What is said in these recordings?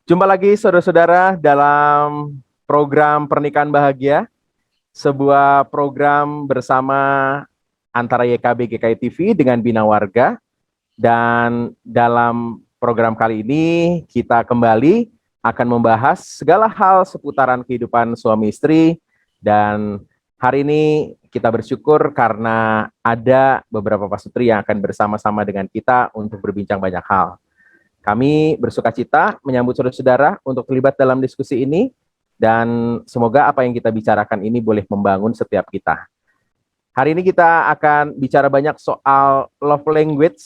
Jumpa lagi saudara-saudara dalam program Pernikahan Bahagia, sebuah program bersama antara YKB GKI TV dengan Bina Warga. Dan dalam program kali ini kita kembali akan membahas segala hal seputaran kehidupan suami istri. Dan hari ini kita bersyukur karena ada beberapa pasutri yang akan bersama-sama dengan kita untuk berbincang banyak hal. Kami bersuka cita menyambut saudara-saudara untuk terlibat dalam diskusi ini, dan semoga apa yang kita bicarakan ini boleh membangun setiap kita. Hari ini kita akan bicara banyak soal love language.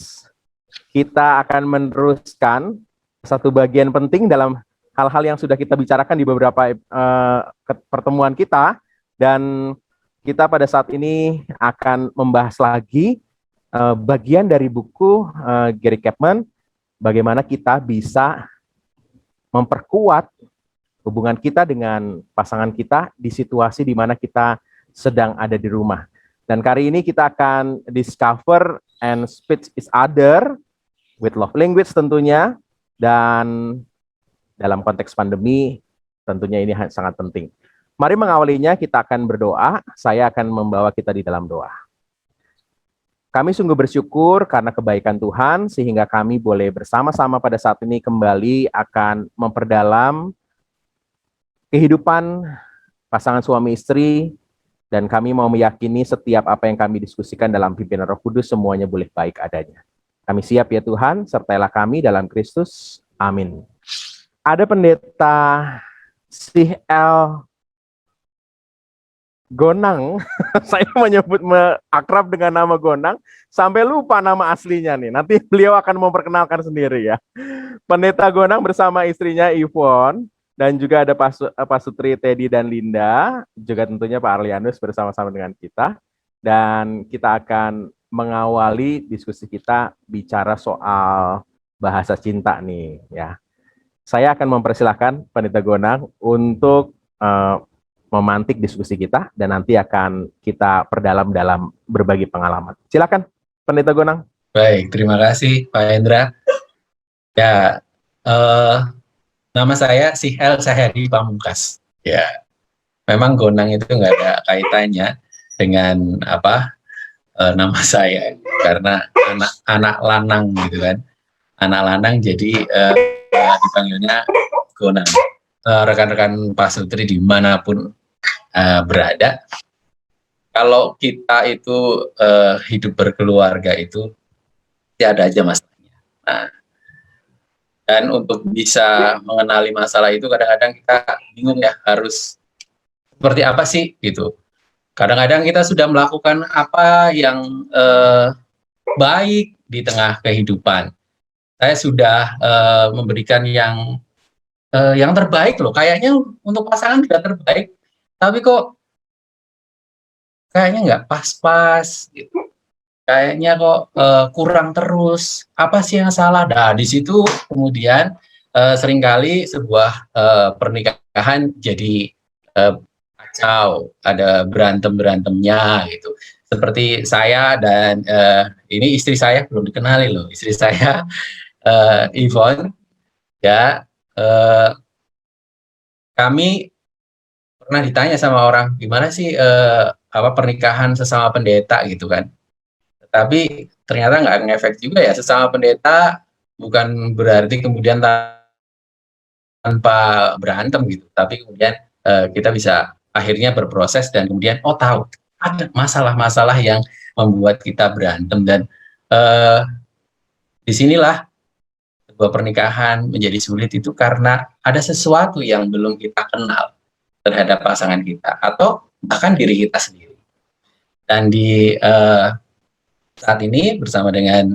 Kita akan meneruskan satu bagian penting dalam hal-hal yang sudah kita bicarakan di beberapa pertemuan kita, dan kita pada saat ini akan membahas lagi bagian dari buku Gary Chapman, bagaimana kita bisa memperkuat hubungan kita dengan pasangan kita di situasi di mana kita sedang ada di rumah. Dan kali ini kita akan discover and speak each other with love language tentunya, dan dalam konteks pandemi tentunya ini sangat penting. Mari mengawalinya kita akan berdoa. Saya akan membawa kita di dalam doa. Kami sungguh bersyukur karena kebaikan Tuhan, sehingga kami boleh bersama-sama pada saat ini kembali akan memperdalam kehidupan pasangan suami istri, dan kami mau meyakini setiap apa yang kami diskusikan dalam pimpinan Roh Kudus semuanya boleh baik adanya. Kami siap ya Tuhan, sertailah kami dalam Kristus. Amin. Ada pendeta C.L. Gonang, saya menyebut akrab dengan nama Gonang, sampai lupa nama aslinya nih. Nanti beliau akan memperkenalkan sendiri ya. Pendeta Gonang bersama istrinya Yvonne, dan juga ada Pasutri Teddy dan Linda, juga tentunya Pak Arlianus bersama-sama dengan kita. Dan kita akan mengawali diskusi kita bicara soal bahasa cinta nih ya. Saya akan mempersilahkan Pendeta Gonang untuk memantik diskusi kita, dan nanti akan kita perdalam dalam berbagi pengalaman. Silakan, Pendeta Gonang. Baik, terima kasih Pak Hendra. Ya, nama saya C.L. Sahyadi Pamungkas. Ya, memang Gonang itu nggak ada kaitannya dengan nama saya, karena anak lanang gitu kan. Anak lanang jadi dipanggilnya Gonang. Rekan-rekan Pak Sutri dimanapun berada, kalau kita itu hidup berkeluarga itu ya ada aja masalahnya. Nah, dan untuk bisa mengenali masalah itu kadang-kadang kita bingung ya, harus seperti apa sih gitu. Kadang-kadang kita sudah melakukan apa yang baik di tengah kehidupan. Saya sudah memberikan yang terbaik loh, kayaknya untuk pasangan sudah terbaik, tapi kok kayaknya nggak pas-pas gitu. Kayaknya kok kurang terus, apa sih yang salah? Nah, di situ kemudian seringkali sebuah pernikahan jadi kacau, ada berantem-berantemnya gitu. Seperti saya dan ini istri saya belum dikenali loh, istri saya Yvonne, ya, kami pernah ditanya sama orang, gimana sih pernikahan sesama pendeta gitu kan. Tapi ternyata nggak ngefek juga ya, sesama pendeta bukan berarti kemudian tanpa berantem gitu, tapi kemudian kita bisa akhirnya berproses dan kemudian tahu ada masalah-masalah yang membuat kita berantem, dan disinilah sebuah pernikahan menjadi sulit itu karena ada sesuatu yang belum kita kenal terhadap pasangan kita atau bahkan diri kita sendiri. Dan di saat ini bersama dengan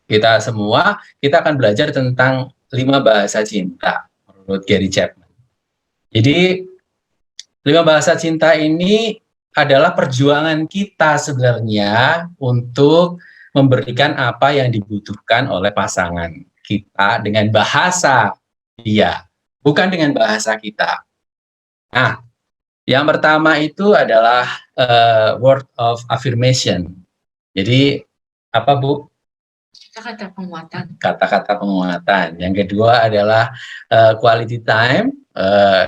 kita semua, kita akan belajar tentang 5 bahasa cinta menurut Gary Chapman. Jadi 5 bahasa cinta ini adalah perjuangan kita sebenarnya untuk memberikan apa yang dibutuhkan oleh pasangan kita dengan bahasa dia, bukan dengan bahasa kita. Nah, yang pertama itu adalah word of affirmation. Jadi apa Bu? Kata-kata penguatan. Kata-kata penguatan. Yang kedua adalah quality time.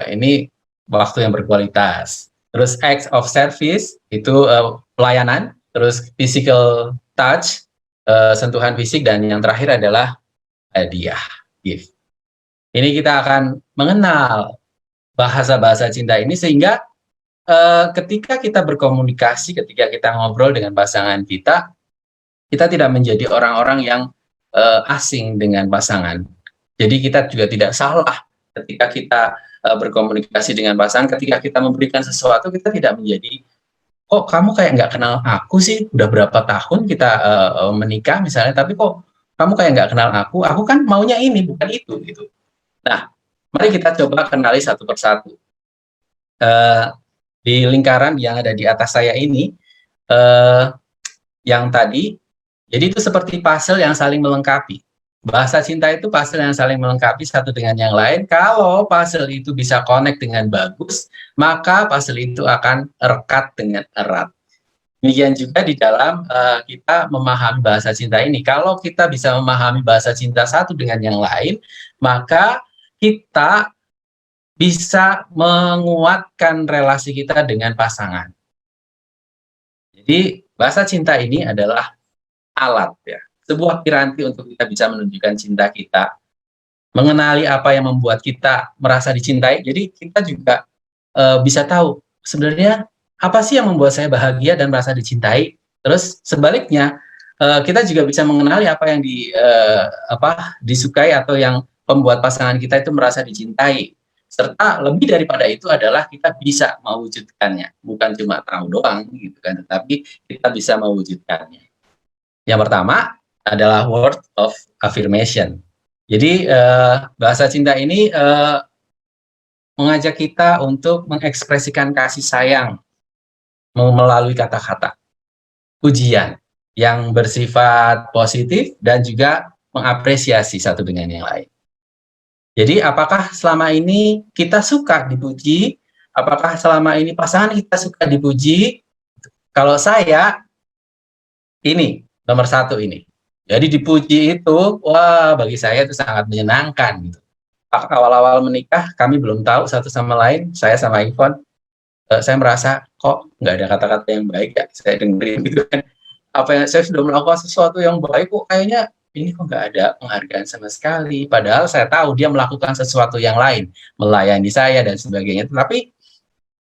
Ini waktu yang berkualitas. Terus acts of service itu pelayanan. Terus physical touch, sentuhan fisik, dan yang terakhir adalah hadiah, gift. Ini kita akan mengenal bahasa-bahasa cinta ini sehingga ketika kita berkomunikasi, ketika kita ngobrol dengan pasangan kita, kita tidak menjadi orang-orang yang asing dengan pasangan. Jadi kita juga tidak salah ketika kita berkomunikasi dengan pasangan, ketika kita memberikan sesuatu, kita tidak menjadi, kok kamu kayak nggak kenal aku sih, udah berapa tahun kita menikah misalnya, tapi kok kamu kayak nggak kenal aku kan maunya ini, bukan itu, gitu. Nah, mari kita coba kenali satu persatu. Di lingkaran yang ada di atas saya ini, yang tadi, jadi itu seperti puzzle yang saling melengkapi. Bahasa cinta itu puzzle yang saling melengkapi satu dengan yang lain. Kalau puzzle itu bisa connect dengan bagus, maka puzzle itu akan rekat dengan erat. Demikian juga di dalam kita memahami bahasa cinta ini. Kalau kita bisa memahami bahasa cinta satu dengan yang lain, maka kita bisa menguatkan relasi kita dengan pasangan. Jadi bahasa cinta ini adalah alat, ya, sebuah piranti untuk kita bisa menunjukkan cinta kita, mengenali apa yang membuat kita merasa dicintai. Jadi kita juga bisa tahu sebenarnya apa sih yang membuat saya bahagia dan merasa dicintai. Terus sebaliknya, kita juga bisa mengenali apa yang disukai atau yang membuat pasangan kita itu merasa dicintai. Serta lebih daripada itu adalah kita bisa mewujudkannya, bukan cuma tahu doang gitu kan, tetapi kita bisa mewujudkannya. Yang pertama adalah word of affirmation. Jadi bahasa cinta ini mengajak kita untuk mengekspresikan kasih sayang melalui kata-kata, pujian yang bersifat positif dan juga mengapresiasi satu dengan yang lain. Jadi apakah selama ini kita suka dipuji? Apakah selama ini pasangan kita suka dipuji? Kalau saya, ini nomor satu ini. Jadi dipuji itu, wah, bagi saya itu sangat menyenangkan. Gitu. Awal-awal menikah, kami belum tahu satu sama lain, saya sama Ivon, saya merasa kok nggak ada kata-kata yang baik ya, saya dengerin gitu kan. Apa yang saya sudah melakukan sesuatu yang baik, kok kayaknya ini kok nggak ada penghargaan sama sekali. Padahal saya tahu dia melakukan sesuatu yang lain, melayani saya dan sebagainya. Tapi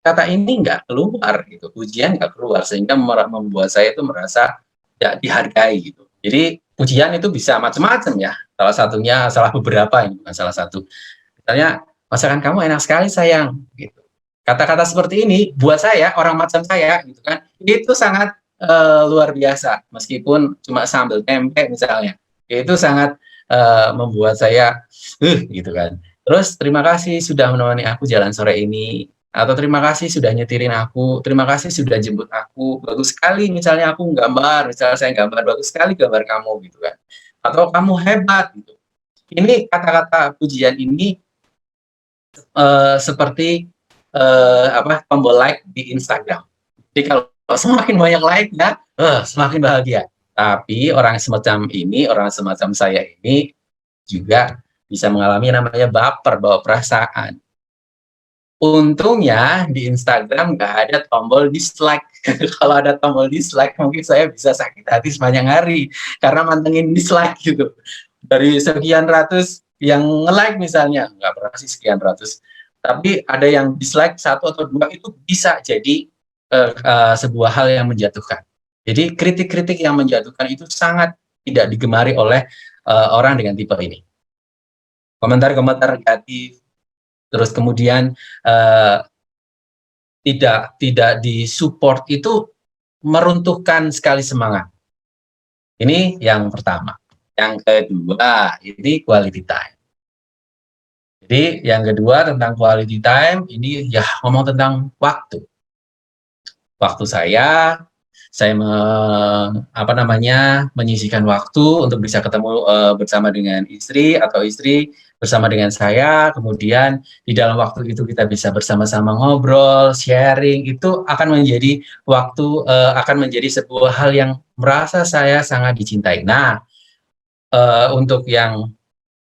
kata ini nggak keluar, gitu, pujian nggak keluar, sehingga membuat saya itu merasa tidak dihargai gitu. Jadi pujian itu bisa macam-macam ya. Salah beberapa, ini bukan salah satu. Misalnya, masakan kamu enak sekali sayang. Gitu. Kata-kata seperti ini buat saya, orang macam saya, gitu kan, itu sangat luar biasa. Meskipun cuma sambal tempe misalnya, itu sangat membuat saya, gitu kan. Terus terima kasih sudah menemani aku jalan sore ini. Atau terima kasih sudah nyetirin aku, terima kasih sudah jemput aku, bagus sekali misalnya aku gambar, misalnya saya gambar, bagus sekali gambar kamu gitu kan, atau kamu hebat gitu. Ini kata-kata pujian ini seperti tombol like di Instagram. Jadi kalau semakin banyak like ya, semakin bahagia. Tapi orang semacam ini, orang semacam saya ini juga bisa mengalami namanya baper, bawa perasaan. Untungnya di Instagram nggak ada tombol dislike. Kalau ada tombol dislike, mungkin saya bisa sakit hati sepanjang hari karena mantengin dislike gitu. Dari sekian ratus yang nge-like misalnya, nggak pernah sih sekian ratus, tapi ada yang dislike 1 atau 2 itu bisa jadi sebuah hal yang menjatuhkan. Jadi kritik-kritik yang menjatuhkan itu sangat tidak digemari oleh orang dengan tipe ini. Komentar-komentar negatif, terus kemudian tidak disupport itu meruntuhkan sekali semangat. Ini yang pertama. Yang kedua, ini quality time. Jadi yang kedua tentang quality time, ini ya ngomong tentang waktu. Waktu saya menyisihkan waktu untuk bisa ketemu bersama dengan istri atau istri bersama dengan saya, kemudian di dalam waktu itu kita bisa bersama-sama ngobrol, sharing, itu akan menjadi akan menjadi sebuah hal yang merasa saya sangat dicintai. Nah, untuk yang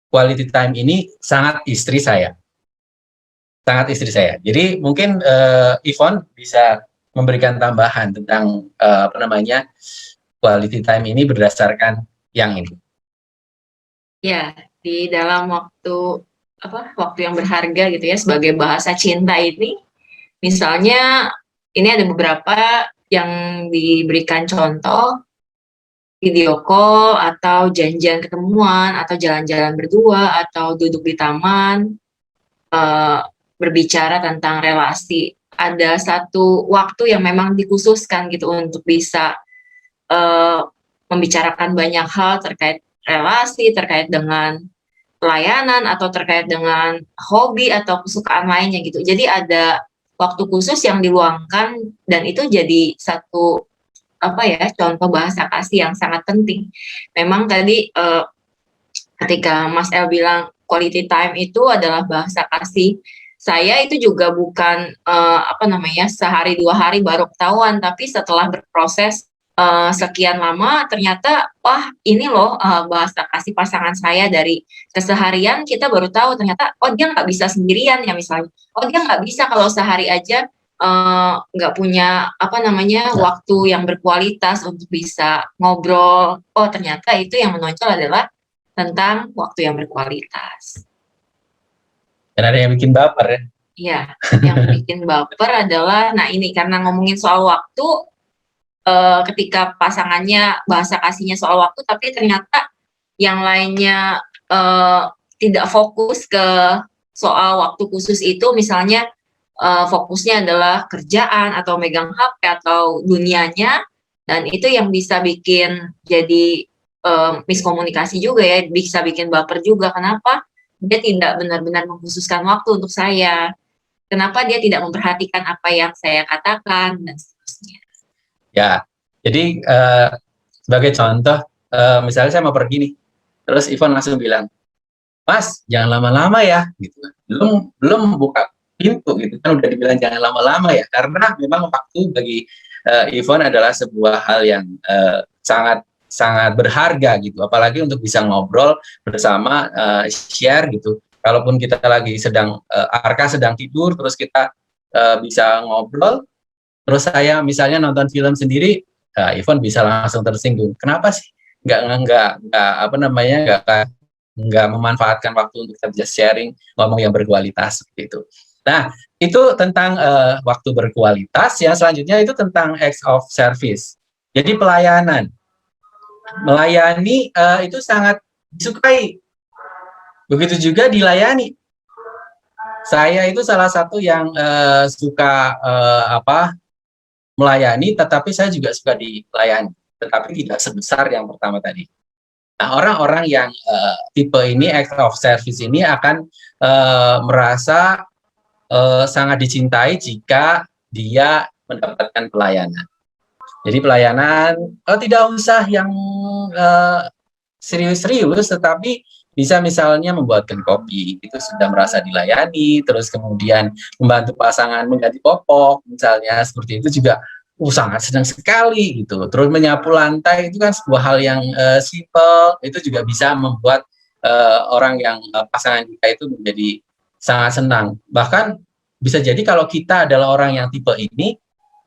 quality time ini sangat istri saya. Jadi mungkin Yvonne bisa memberikan tambahan tentang apa namanya quality time ini berdasarkan yang ini. Ya, di dalam waktu yang berharga gitu ya sebagai bahasa cinta ini, misalnya ini ada beberapa yang diberikan contoh video call atau janjian ketemuan atau jalan-jalan berdua atau duduk di taman eh, berbicara tentang relasi. Ada satu waktu yang memang dikhususkan gitu untuk bisa eh, membicarakan banyak hal terkait relasi, terkait dengan pelayanan atau terkait dengan hobi atau kesukaan lainnya gitu. Jadi ada waktu khusus yang diluangkan dan itu jadi satu contoh bahasa kasih yang sangat penting. Memang tadi ketika Mas El bilang quality time itu adalah bahasa kasih, saya itu juga bukan sehari dua hari baru ketahuan, tapi setelah berproses sekian lama ternyata wah ini loh bahasa kasih pasangan saya. Dari keseharian kita baru tahu ternyata oh dia nggak bisa sendirian ya, misalnya oh dia nggak bisa kalau sehari aja nggak punya waktu yang berkualitas untuk bisa ngobrol. Oh ternyata itu yang menonjol adalah tentang waktu yang berkualitas. Dan ada yang bikin baper ya. Iya, yang bikin baper adalah, nah ini karena ngomongin soal waktu, ketika pasangannya bahasa kasihnya soal waktu, tapi ternyata yang lainnya tidak fokus ke soal waktu khusus itu, misalnya fokusnya adalah kerjaan atau megang HP atau dunianya, dan itu yang bisa bikin jadi miskomunikasi juga ya, bisa bikin baper juga. Kenapa dia tidak benar-benar mengkhususkan waktu untuk saya? Kenapa dia tidak memperhatikan apa yang saya katakan dan seterusnya? Ya, jadi sebagai contoh, misalnya saya mau pergi nih, terus Ivan langsung bilang, Mas, jangan lama-lama ya, gitu. Belum buka pintu, gitu kan udah dibilang jangan lama-lama ya, karena memang waktu bagi Ivan adalah sebuah hal yang sangat sangat berharga gitu, apalagi untuk bisa ngobrol bersama, share gitu. Kalaupun kita lagi Arka sedang tidur, terus kita bisa ngobrol. Terus saya misalnya nonton film sendiri, Ivan bisa langsung tersinggung. Kenapa sih nggak memanfaatkan waktu untuk kerja sharing, ngomong yang berkualitas gitu. Nah, itu tentang waktu berkualitas. Ya, selanjutnya itu tentang acts of service. Jadi pelayanan, melayani itu sangat disukai. Begitu juga dilayani. Saya itu salah satu yang suka melayani, tetapi saya juga suka dilayani, tetapi tidak sebesar yang pertama tadi. Nah, orang-orang yang tipe ini, act of service ini akan merasa sangat dicintai jika dia mendapatkan pelayanan. Jadi pelayanan tidak usah yang serius-serius, tetapi bisa misalnya membuatkan kopi, itu sudah merasa dilayani. Terus kemudian membantu pasangan mengganti popok, misalnya seperti itu juga sangat senang sekali gitu. Terus menyapu lantai itu kan sebuah hal yang simple, itu juga bisa membuat orang yang pasangan kita itu menjadi sangat senang. Bahkan bisa jadi kalau kita adalah orang yang tipe ini,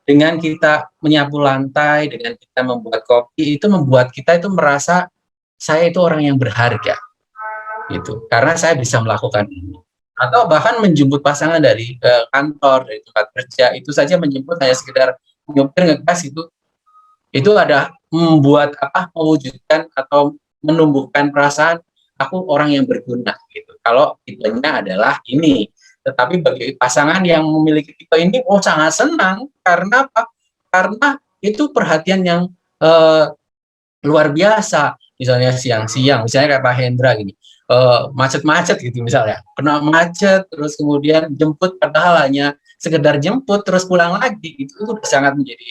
dengan kita menyapu lantai, dengan kita membuat kopi, itu membuat kita itu merasa saya itu orang yang berharga gitu, karena saya bisa melakukan ini. Atau bahkan menjemput pasangan dari kantor, dari tempat kerja, itu saja menjemput hanya sekedar nyupir ngegas itu ada mewujudkan atau menumbuhkan perasaan aku orang yang berguna gitu. Kalau tipenya adalah ini. Tetapi bagi pasangan yang memiliki tipe ini, sangat senang. Karena apa? Karena itu perhatian yang luar biasa. Misalnya siang-siang, misalnya kayak Pak Hendra gini, macet-macet gitu misalnya, kena macet, terus kemudian jemput, padahal hanya sekedar jemput terus pulang lagi, itu sudah sangat menjadi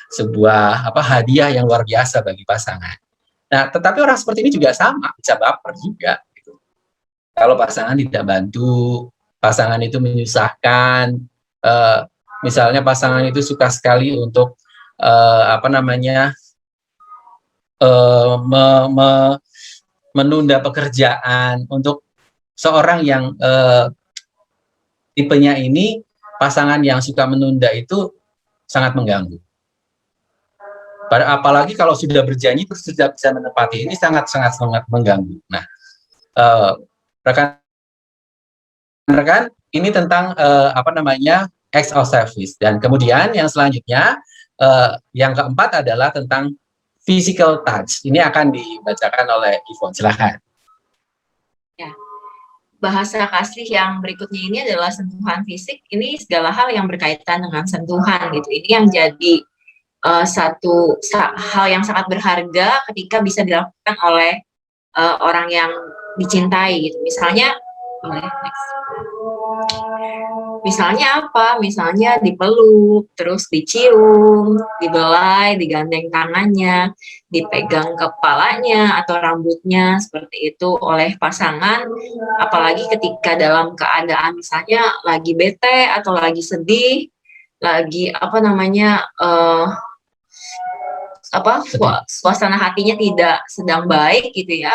sebuah hadiah yang luar biasa bagi pasangan. Nah, tetapi orang seperti ini juga sama, bisa baper juga. Gitu. Kalau pasangan tidak bantu, pasangan itu menyusahkan, misalnya pasangan itu suka sekali untuk menunda pekerjaan untuk seorang yang tipenya ini, pasangan yang suka menunda itu sangat mengganggu. Apalagi kalau sudah berjanji terus tidak bisa menepati, ini sangat mengganggu. Nah, rekan-rekan, ini tentang acts of service. Dan kemudian yang selanjutnya, yang keempat adalah tentang physical touch. Ini akan dibacakan oleh Yvonne. Silakan. Ya. Bahasa kasih yang berikutnya ini adalah sentuhan fisik. Ini segala hal yang berkaitan dengan sentuhan gitu. Ini yang jadi hal yang sangat berharga ketika bisa dilakukan oleh orang yang dicintai gitu. Misalnya apa? Misalnya dipeluk, terus dicium, dibelai, digandeng tangannya, dipegang kepalanya atau rambutnya seperti itu oleh pasangan. Apalagi ketika dalam keadaan misalnya lagi bete atau lagi sedih, lagi suasana hatinya tidak sedang baik gitu ya.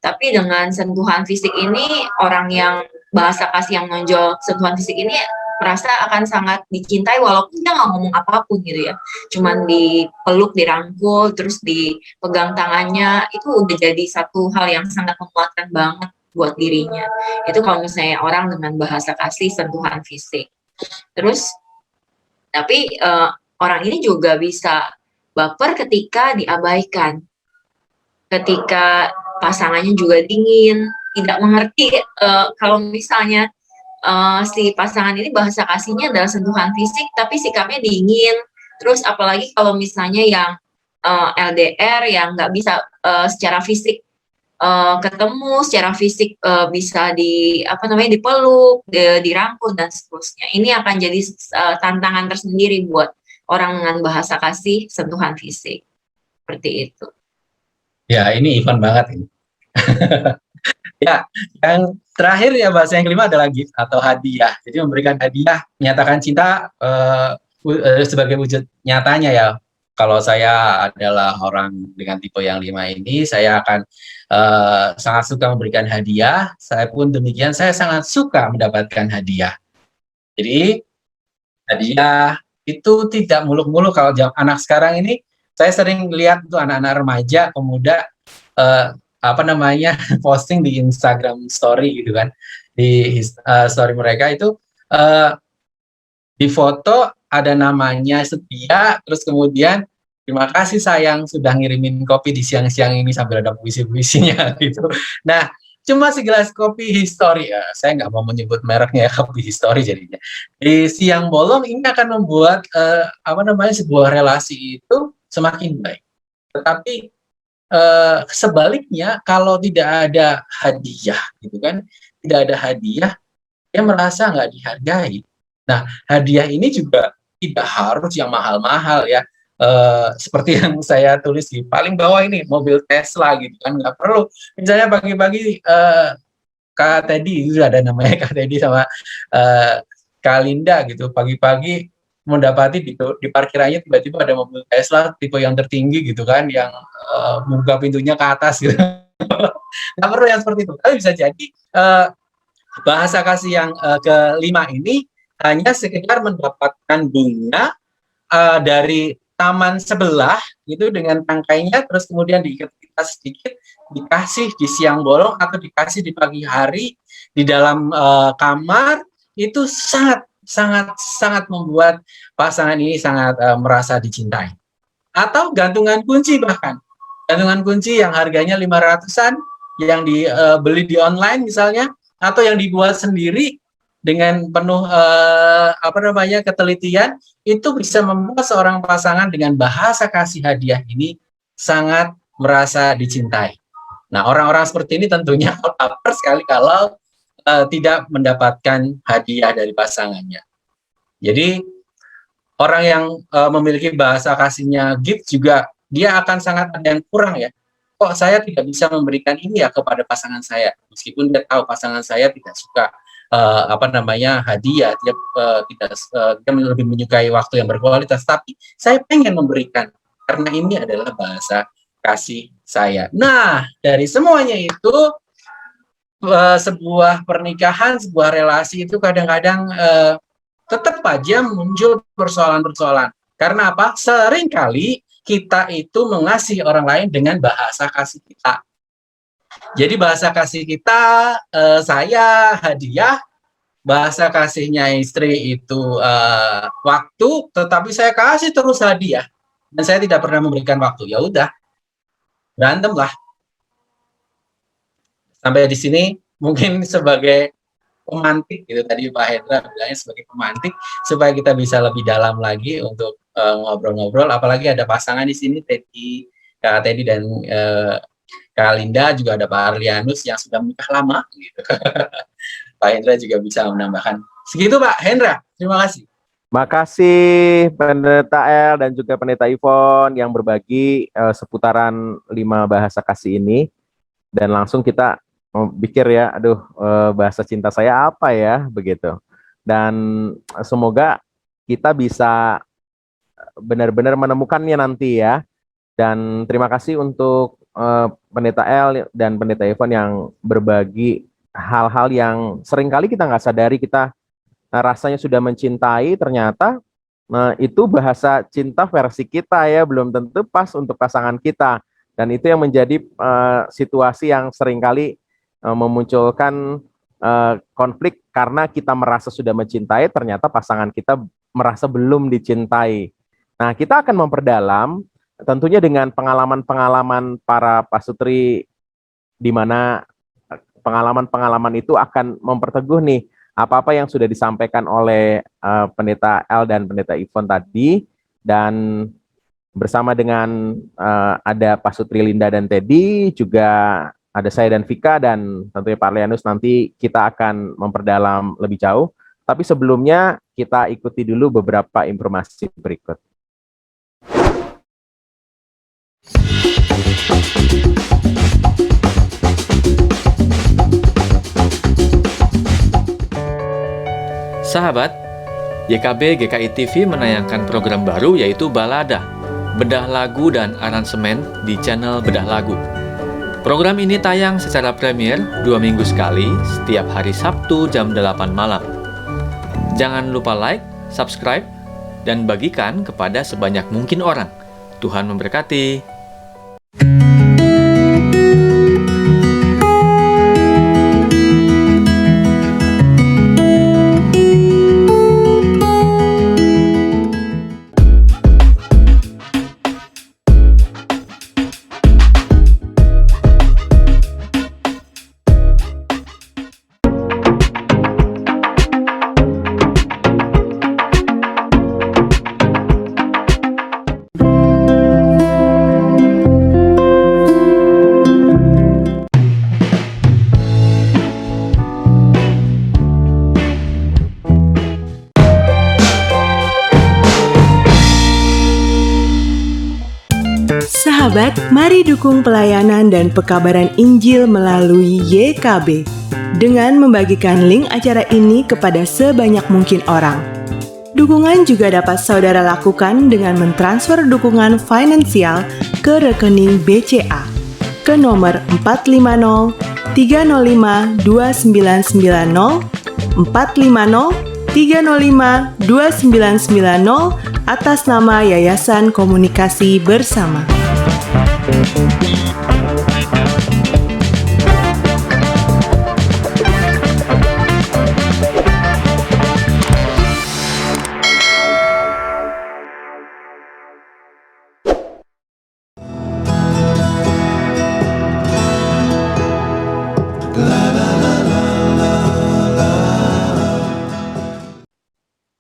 Tapi dengan sentuhan fisik ini, orang yang bahasa kasih yang menonjol sentuhan fisik ini merasa akan sangat dicintai walaupun dia nggak ngomong apapun gitu ya. Cuman dipeluk, dirangkul, terus dipegang tangannya, itu udah jadi satu hal yang sangat menguatkan banget buat dirinya. Itu kalau misalnya orang dengan bahasa kasih sentuhan fisik. Terus, tapi orang ini juga bisa baper ketika diabaikan. Ketika pasangannya juga dingin, tidak mengerti kalau misalnya si pasangan ini bahasa kasihnya adalah sentuhan fisik, tapi sikapnya dingin. Terus apalagi kalau misalnya yang LDR yang nggak bisa secara fisik ketemu, secara fisik bisa dipeluk, dirangkul dan seterusnya. Ini akan jadi tantangan tersendiri buat orang dengan bahasa kasih sentuhan fisik. Seperti itu. Ya, ini Ivan banget ini. Ya, yang terakhir ya bahasa yang kelima adalah gift atau hadiah. Jadi memberikan hadiah, menyatakan cinta sebagai wujud nyatanya ya. Kalau saya adalah orang dengan tipe yang 5 ini, saya akan sangat suka memberikan hadiah. Saya pun demikian, saya sangat suka mendapatkan hadiah. Jadi hadiah itu tidak muluk-muluk. Kalau anak sekarang ini, saya sering lihat tuh anak-anak remaja, pemuda posting di Instagram story gitu kan, di story mereka itu di foto ada namanya setia, terus kemudian terima kasih sayang sudah ngirimin kopi di siang-siang ini sambil ada puisi-puisinya gitu. Nah, cuma segelas kopi History, ya saya nggak mau menyebut mereknya ya, kopi History jadinya. Di siang bolong ini akan membuat sebuah relasi itu semakin baik. Tetapi sebaliknya kalau tidak ada hadiah gitu kan, tidak ada hadiah, dia merasa nggak dihargai. Nah, hadiah ini juga tidak harus yang mahal-mahal ya, seperti yang saya tulis di paling bawah ini, mobil Tesla gitu kan, nggak perlu. Misalnya pagi-pagi Kak Teddy, itu ada namanya Kak Teddy sama Kak Linda gitu, pagi-pagi mendapati di parkirannya tiba-tiba ada mobil Tesla tipe yang tertinggi gitu kan, yang membuka pintunya ke atas gitu. Nggak perlu yang seperti itu. Tapi bisa jadi bahasa kasih yang kelima ini hanya sekedar mendapatkan bunga dari taman sebelah gitu dengan tangkainya, terus kemudian diikat sedikit, dikasih di siang bolong atau dikasih di pagi hari di dalam kamar, itu sangat membuat pasangan ini sangat merasa dicintai. Atau gantungan kunci, bahkan gantungan kunci yang harganya 500-an yang dibeli di online misalnya, atau yang dibuat sendiri dengan penuh ketelitian, itu bisa membuat seorang pasangan dengan bahasa kasih hadiah ini sangat merasa dicintai. Nah, orang-orang seperti ini tentunya lapar sekali kalau tidak mendapatkan hadiah dari pasangannya. Jadi orang yang memiliki bahasa kasihnya gift juga, dia akan sangat ada yang kurang ya. Kok saya tidak bisa memberikan ini ya kepada pasangan saya, meskipun dia tahu pasangan saya tidak suka hadiah, dia dia lebih menyukai waktu yang berkualitas, tapi saya pengen memberikan karena ini adalah bahasa kasih saya. Nah, dari semuanya itu sebuah pernikahan, sebuah relasi itu kadang-kadang tetap aja muncul persoalan-persoalan. Karena apa? Seringkali kita itu mengasihi orang lain dengan bahasa kasih kita. Jadi bahasa kasih kita, saya hadiah, bahasa kasihnya istri itu waktu, tetapi saya kasih terus hadiah dan saya tidak pernah memberikan waktu. Ya udah, berantem lah. Sampai di sini mungkin sebagai pemantik gitu, tadi Pak Hendra bilangnya sebagai pemantik supaya kita bisa lebih dalam lagi untuk ngobrol-ngobrol. Apalagi ada pasangan di sini, Kak Teddy dan Kak Linda, juga ada Pak Arlianus yang sudah menikah lama gitu. Pak Hendra juga bisa menambahkan. Segitu Pak Hendra, terima kasih. Makasih Pendeta El dan juga Pendeta Ivon yang berbagi seputaran 5 bahasa kasih ini. Dan langsung kita pikir ya, aduh bahasa cinta saya apa ya, begitu. Dan semoga kita bisa benar-benar menemukannya nanti ya. Dan terima kasih untuk Pendeta El dan Pendeta Ivon yang berbagi hal-hal yang seringkali kita nggak sadari, kita rasanya sudah mencintai, ternyata itu bahasa cinta versi kita ya, belum tentu pas untuk pasangan kita. Dan itu yang menjadi situasi yang seringkali memunculkan konflik karena kita merasa sudah mencintai, ternyata pasangan kita merasa belum dicintai. Nah, kita akan memperdalam tentunya dengan pengalaman-pengalaman para pasutri, di mana pengalaman-pengalaman itu akan memperteguh nih apa-apa yang sudah disampaikan oleh Pendeta El dan Pendeta Ivon tadi. Dan bersama dengan ada Pasutri Linda dan Teddy, juga ada saya dan Vika, dan tentunya Pak Arlianus, nanti kita akan memperdalam lebih jauh. Tapi sebelumnya kita ikuti dulu beberapa informasi berikut. Sahabat, YKB GKI TV menayangkan program baru yaitu Balada, bedah lagu dan aransemen di channel Bedah Lagu. Program ini tayang secara premier 2 minggu sekali setiap hari Sabtu jam 8 malam. Jangan lupa like, subscribe, dan bagikan kepada sebanyak mungkin orang. Tuhan memberkati. Sahabat, mari dukung pelayanan dan pekabaran Injil melalui YKB dengan membagikan link acara ini kepada sebanyak mungkin orang. Dukungan juga dapat saudara lakukan dengan mentransfer dukungan finansial ke rekening BCA ke nomor 450 305 2990 450 305 2990 atas nama Yayasan Komunikasi Bersama.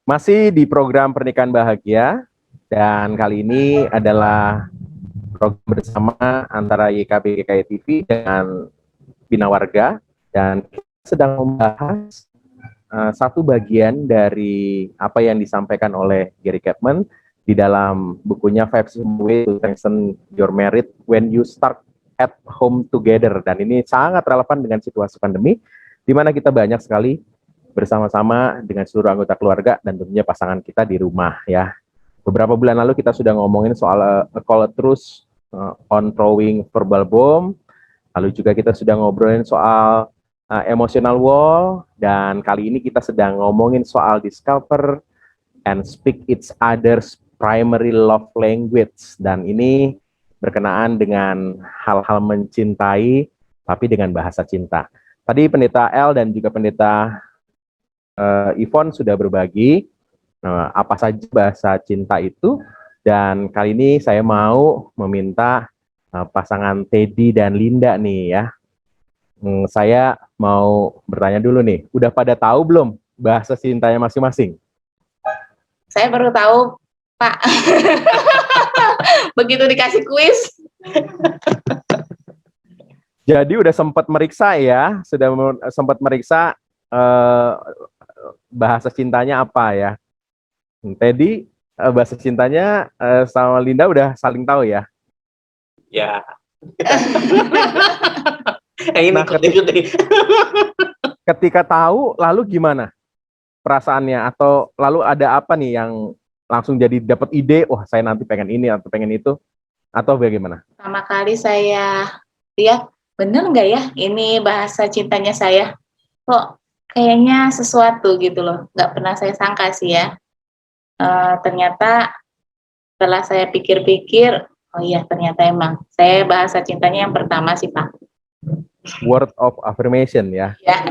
Masih di program Pernikahan Bahagia, dan kali ini adalah program bersama antara YKB GKI TV dengan Bina Warga, dan kita sedang membahas satu bagian dari apa yang disampaikan oleh Gary Chapman di dalam bukunya 5 Simple Ways to Strengthen Your Marriage When You Start at Home Together. Dan ini sangat relevan dengan situasi pandemi, di mana kita banyak sekali bersama-sama dengan seluruh anggota keluarga dan tentunya pasangan kita di rumah ya. Beberapa bulan lalu kita sudah ngomongin soal a call a truce on throwing verbal bomb. Lalu juga kita sudah ngobrolin soal emotional wall, dan kali ini kita sedang ngomongin soal discover and speak each other's primary love language. Dan ini berkenaan dengan hal-hal mencintai, tapi dengan bahasa cinta. Tadi Pendeta L dan juga Pendeta Yvonne sudah berbagi apa saja bahasa cinta itu, dan kali ini saya mau meminta pasangan Teddy dan Linda nih ya. Saya mau bertanya dulu nih, udah pada tahu belum bahasa cintanya masing-masing? Saya baru tahu, Pak. Begitu dikasih kuis. Jadi udah sempat meriksa ya, sempat meriksa bahasa cintanya apa ya. Teddy, bahasa cintanya sama Linda udah saling tahu ya? Ya. Ini Nah, ketika tahu, lalu gimana perasaannya? Atau lalu ada apa nih yang langsung jadi dapat ide, wah saya nanti pengen ini atau pengen itu? Atau bagaimana? Pertama kali saya lihat, bener nggak ya ini bahasa cintanya saya? Kok kayaknya sesuatu gitu loh. Nggak pernah saya sangka sih ya. Ternyata setelah saya pikir-pikir, oh iya ternyata emang saya bahasa cintanya yang pertama sih, Pak. Word of affirmation ya. Ya.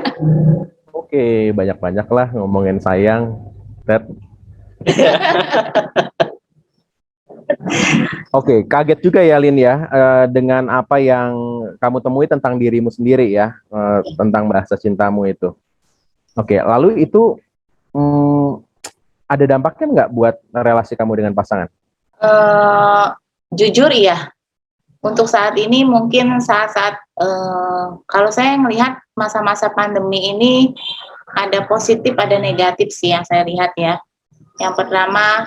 Oke, banyak-banyak lah ngomongin sayang, Ted. Oke, kaget juga ya Lin ya, dengan apa yang kamu temui tentang dirimu sendiri ya, tentang bahasa cintamu itu. Oke, lalu itu ada dampaknya nggak buat relasi kamu dengan pasangan? Jujur ya, untuk saat ini mungkin saat-saat kalau saya melihat masa-masa pandemi ini ada positif ada negatif sih yang saya lihat ya. Yang pertama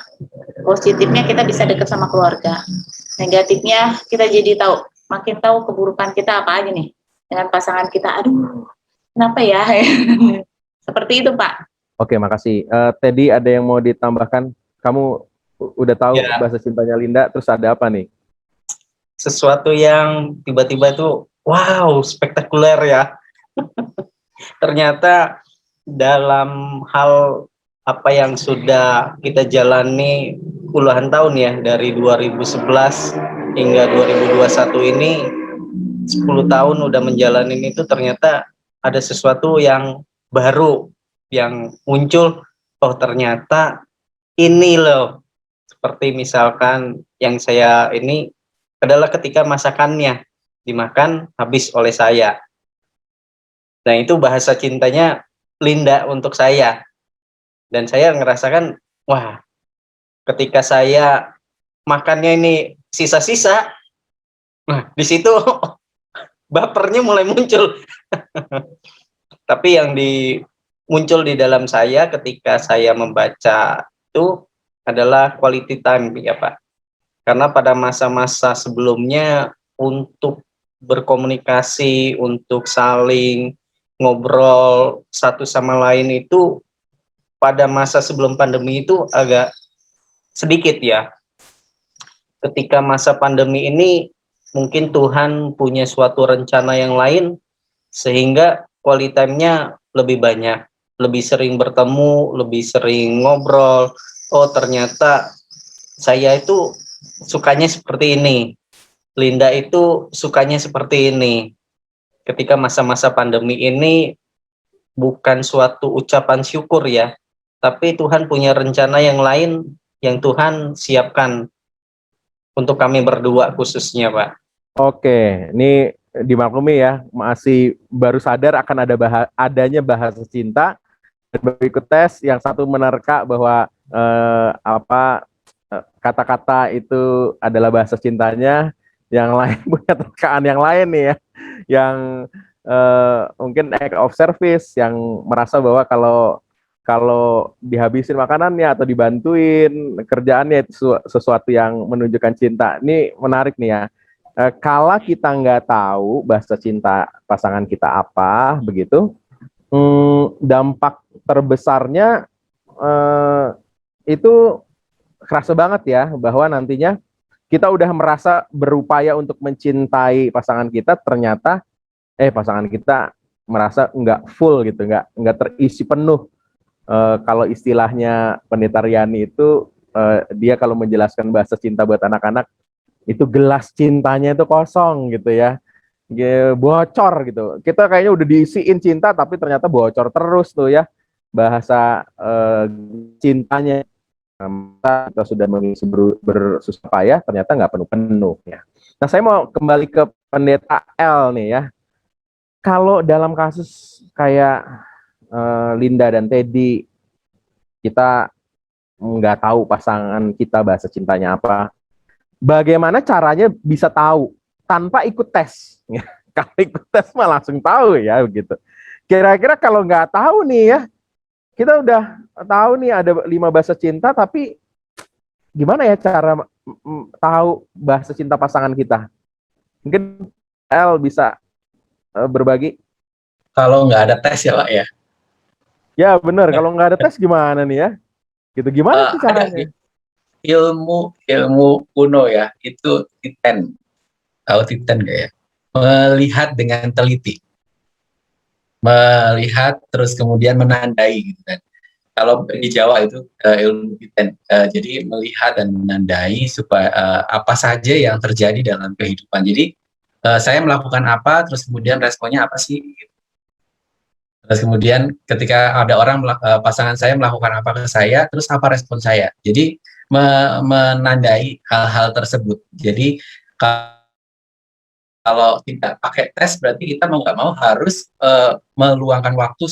positifnya kita bisa dekat sama keluarga. Negatifnya kita jadi makin tahu keburukan kita apa aja nih dengan pasangan kita. Aduh, kenapa ya? Seperti itu, Pak. Oke, makasih. Teddy, ada yang mau ditambahkan? Kamu udah tahu Ya. bahasa cintanya Linda, terus ada apa nih? Sesuatu yang tiba-tiba itu, wow, spektakuler ya. Ternyata dalam hal apa yang sudah kita jalani puluhan tahun ya, dari 2011 hingga 2021 ini, 10 tahun udah menjalani itu, ternyata ada sesuatu yang baru yang muncul. Oh ternyata ini loh, seperti misalkan yang saya ini adalah ketika masakannya dimakan habis oleh saya. Nah itu bahasa cintanya Linda untuk saya. Dan saya ngerasakan, wah, ketika saya makannya ini sisa-sisa, nah di situ bapernya mulai muncul. Tapi yang muncul di dalam saya ketika saya membaca itu adalah quality time ya Pak. Karena pada masa-masa sebelumnya untuk berkomunikasi, untuk saling ngobrol satu sama lain itu pada masa sebelum pandemi itu agak sedikit ya. Ketika masa pandemi ini mungkin Tuhan punya suatu rencana yang lain sehingga quality time-nya lebih banyak, lebih sering bertemu, lebih sering ngobrol. Oh ternyata saya itu sukanya seperti ini, Linda itu sukanya seperti ini. Ketika masa-masa pandemi ini bukan suatu ucapan syukur ya, tapi Tuhan punya rencana yang lain yang Tuhan siapkan untuk kami berdua khususnya, Pak. Oke, ini dimaklumi ya, masih baru sadar akan adanya bahasa cinta, dan baru ikut tes. Yang satu menerka bahwa kata-kata itu adalah bahasa cintanya, yang lain punya terkaan yang lain nih ya, yang mungkin act of service, yang merasa bahwa kalau dihabisin makanannya atau dibantuin kerjaannya itu sesuatu yang menunjukkan cinta. Ini menarik nih ya. Kala kita nggak tahu bahasa cinta pasangan kita apa, begitu, dampak terbesarnya itu kerasa banget ya, bahwa nantinya kita udah merasa berupaya untuk mencintai pasangan kita, ternyata pasangan kita merasa nggak full gitu, nggak terisi penuh. Kalau istilahnya Pendeta Riani itu, dia kalau menjelaskan bahasa cinta buat anak-anak, itu gelas cintanya itu kosong gitu ya, bocor gitu. Kita kayaknya udah diisiin cinta, tapi ternyata bocor terus tuh ya bahasa cintanya. Kita sudah mengisi bersusah payah, ternyata nggak penuh-penuh ya. Nah, saya mau kembali ke Pendeta L nih ya. Kalau dalam kasus kayak Linda dan Teddy, kita nggak tahu pasangan kita bahasa cintanya apa. Bagaimana caranya bisa tahu tanpa ikut tes? Kalau ikut tes mah langsung tahu ya begitu. Kira-kira kalau nggak tahu nih ya, kita udah tahu nih ada 5 bahasa cinta, tapi gimana ya cara tahu bahasa cinta pasangan kita? Mungkin L bisa berbagi. Kalau nggak ada tes ya Pak ya. Ya benar, kalau nggak ada tes gimana nih ya? Gitu, gimana sih Ada caranya? ilmu kuno ya, itu titen. Tahu titen nggak ya? Melihat dengan teliti. Melihat terus kemudian menandai gitu kan. Kalau di Jawa itu ilmu titen. Jadi melihat dan menandai supaya apa saja yang terjadi dalam kehidupan. Jadi saya melakukan apa, terus kemudian responnya apa sih? Terus kemudian ketika ada orang pasangan saya melakukan apa ke saya, terus apa respon saya. Jadi menandai hal-hal tersebut. Jadi kalau tidak pakai tes, berarti kita mau nggak mau harus meluangkan waktu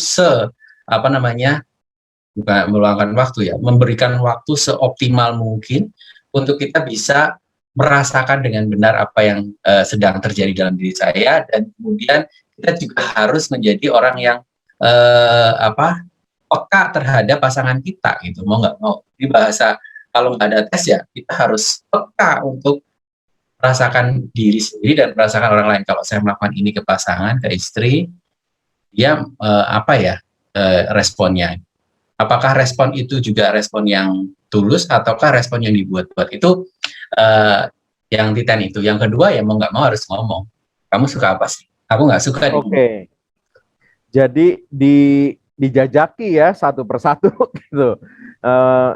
bukan meluangkan waktu ya, memberikan waktu seoptimal mungkin untuk kita bisa merasakan dengan benar apa yang sedang terjadi dalam diri saya, dan kemudian kita juga harus menjadi orang yang peka terhadap pasangan kita gitu, mau nggak mau. Di bahasa kalau nggak ada tes ya, kita harus peka untuk merasakan diri sendiri dan merasakan orang lain. Kalau saya melakukan ini ke pasangan, ke istri, dia responnya. Apakah respon itu juga respon yang tulus ataukah respon yang dibuat-buat? Itu yang titen itu. Yang kedua ya mau nggak mau harus ngomong. Kamu suka apa sih? Aku nggak suka. Oke. Jadi dijajaki ya satu persatu gitu.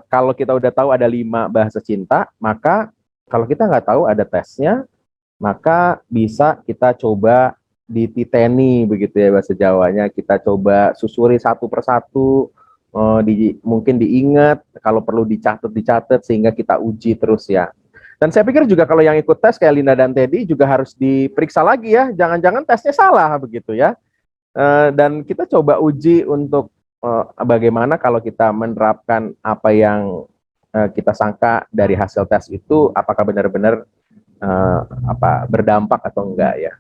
Kalau kita udah tahu ada 5 bahasa cinta, maka kalau kita nggak tahu ada tesnya, maka bisa kita coba dititeni begitu ya bahasa Jawanya. Kita coba susuri satu persatu, mungkin diingat, kalau perlu dicatat sehingga kita uji terus ya. Dan saya pikir juga kalau yang ikut tes kayak Linda dan Teddy juga harus diperiksa lagi ya, jangan-jangan tesnya salah begitu ya. Dan kita coba uji untuk bagaimana kalau kita menerapkan apa yang kita sangka dari hasil tes itu, apakah benar-benar berdampak atau enggak ya.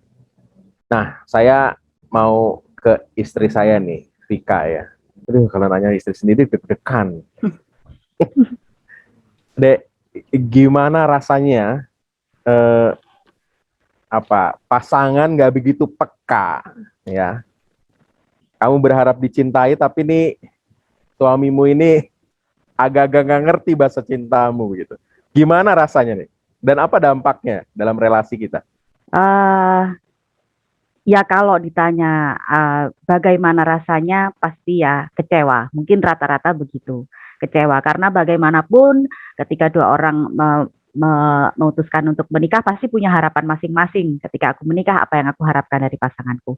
Nah, saya mau ke istri saya nih, Vika ya. Aduh, kalau nanya istri sendiri deg-degan. Dek, gimana rasanya pasangan nggak begitu peka ya? Kamu berharap dicintai, tapi nih suamimu ini agak-agak nggak ngerti bahasa cintamu gitu. Gimana rasanya nih? Dan apa dampaknya dalam relasi kita? Ya kalau ditanya bagaimana rasanya, pasti ya kecewa. Mungkin rata-rata begitu, kecewa. Karena bagaimanapun ketika 2 orang memutuskan untuk menikah, pasti punya harapan masing-masing. Ketika aku menikah, apa yang aku harapkan dari pasanganku.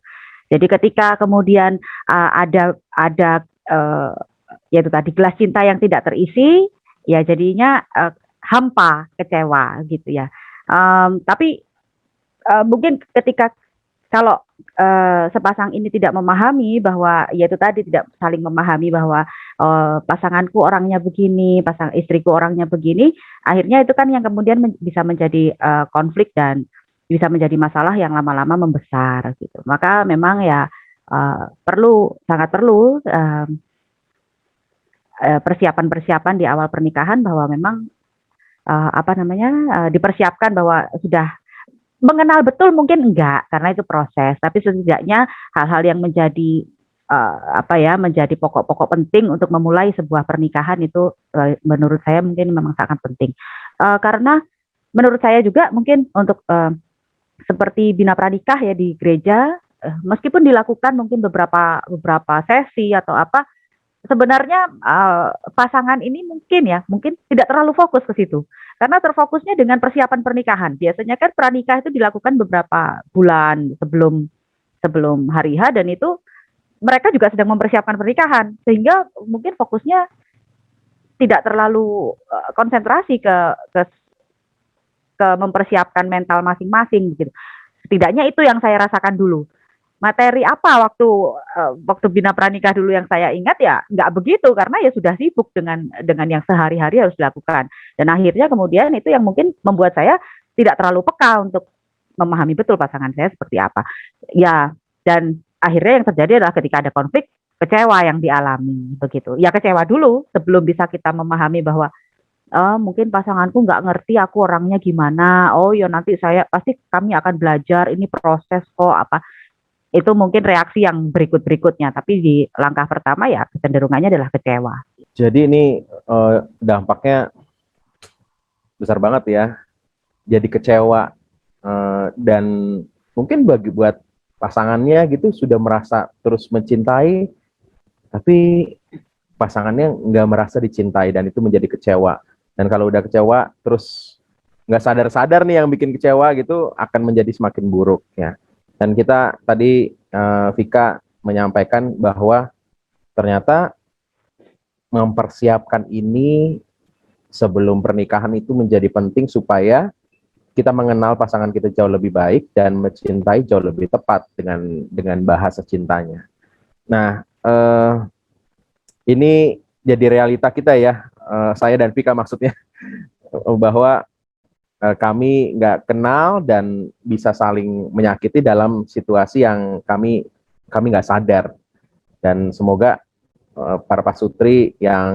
Jadi ketika kemudian ada yaitu tadi gelas cinta yang tidak terisi, ya jadinya hampa, kecewa gitu ya. Tapi mungkin ketika kalau sepasang ini tidak memahami bahwa yaitu tadi tidak saling memahami bahwa pasanganku orangnya begini, istriku orangnya begini, akhirnya itu kan yang kemudian bisa menjadi konflik dan bisa menjadi masalah yang lama-lama membesar gitu. Maka memang ya sangat perlu persiapan-persiapan di awal pernikahan, bahwa memang dipersiapkan bahwa sudah mengenal betul mungkin enggak, karena itu proses, tapi setidaknya hal-hal yang menjadi menjadi pokok-pokok penting untuk memulai sebuah pernikahan itu menurut saya mungkin memang sangat penting, karena menurut saya juga mungkin untuk seperti bina pranikah ya di gereja, meskipun dilakukan mungkin beberapa sesi atau apa, sebenarnya pasangan ini mungkin tidak terlalu fokus ke situ. Karena terfokusnya dengan persiapan pernikahan. Biasanya kan pranikah itu dilakukan beberapa bulan sebelum hari H, dan itu mereka juga sedang mempersiapkan pernikahan, sehingga mungkin fokusnya tidak terlalu konsentrasi ke mempersiapkan mental masing-masing gitu. Setidaknya itu yang saya rasakan dulu. Materi apa waktu bina pranikah dulu yang saya ingat ya nggak begitu, karena ya sudah sibuk dengan yang sehari-hari harus dilakukan. Dan akhirnya kemudian itu yang mungkin membuat saya tidak terlalu peka untuk memahami betul pasangan saya seperti apa. Ya, dan akhirnya yang terjadi adalah ketika ada konflik, kecewa yang dialami begitu. Ya kecewa dulu sebelum bisa kita memahami bahwa mungkin pasanganku nggak ngerti aku orangnya gimana. Oh ya nanti pasti kami akan belajar, ini proses kok apa. Itu mungkin reaksi yang berikutnya. Tapi di langkah pertama ya kecenderungannya adalah kecewa. Jadi ini dampaknya besar banget ya. Jadi kecewa dan mungkin buat pasangannya gitu sudah merasa terus mencintai, tapi pasangannya nggak merasa dicintai dan itu menjadi kecewa. Dan kalau udah kecewa terus nggak sadar-sadar nih yang bikin kecewa gitu akan menjadi semakin buruk ya. Dan kita tadi Vika menyampaikan bahwa ternyata mempersiapkan ini sebelum pernikahan itu menjadi penting supaya kita mengenal pasangan kita jauh lebih baik dan mencintai jauh lebih tepat dengan bahasa cintanya. Nah, ini jadi realita kita ya, saya dan Vika maksudnya, bahwa kami nggak kenal dan bisa saling menyakiti dalam situasi yang kami nggak sadar. Dan semoga para pasutri yang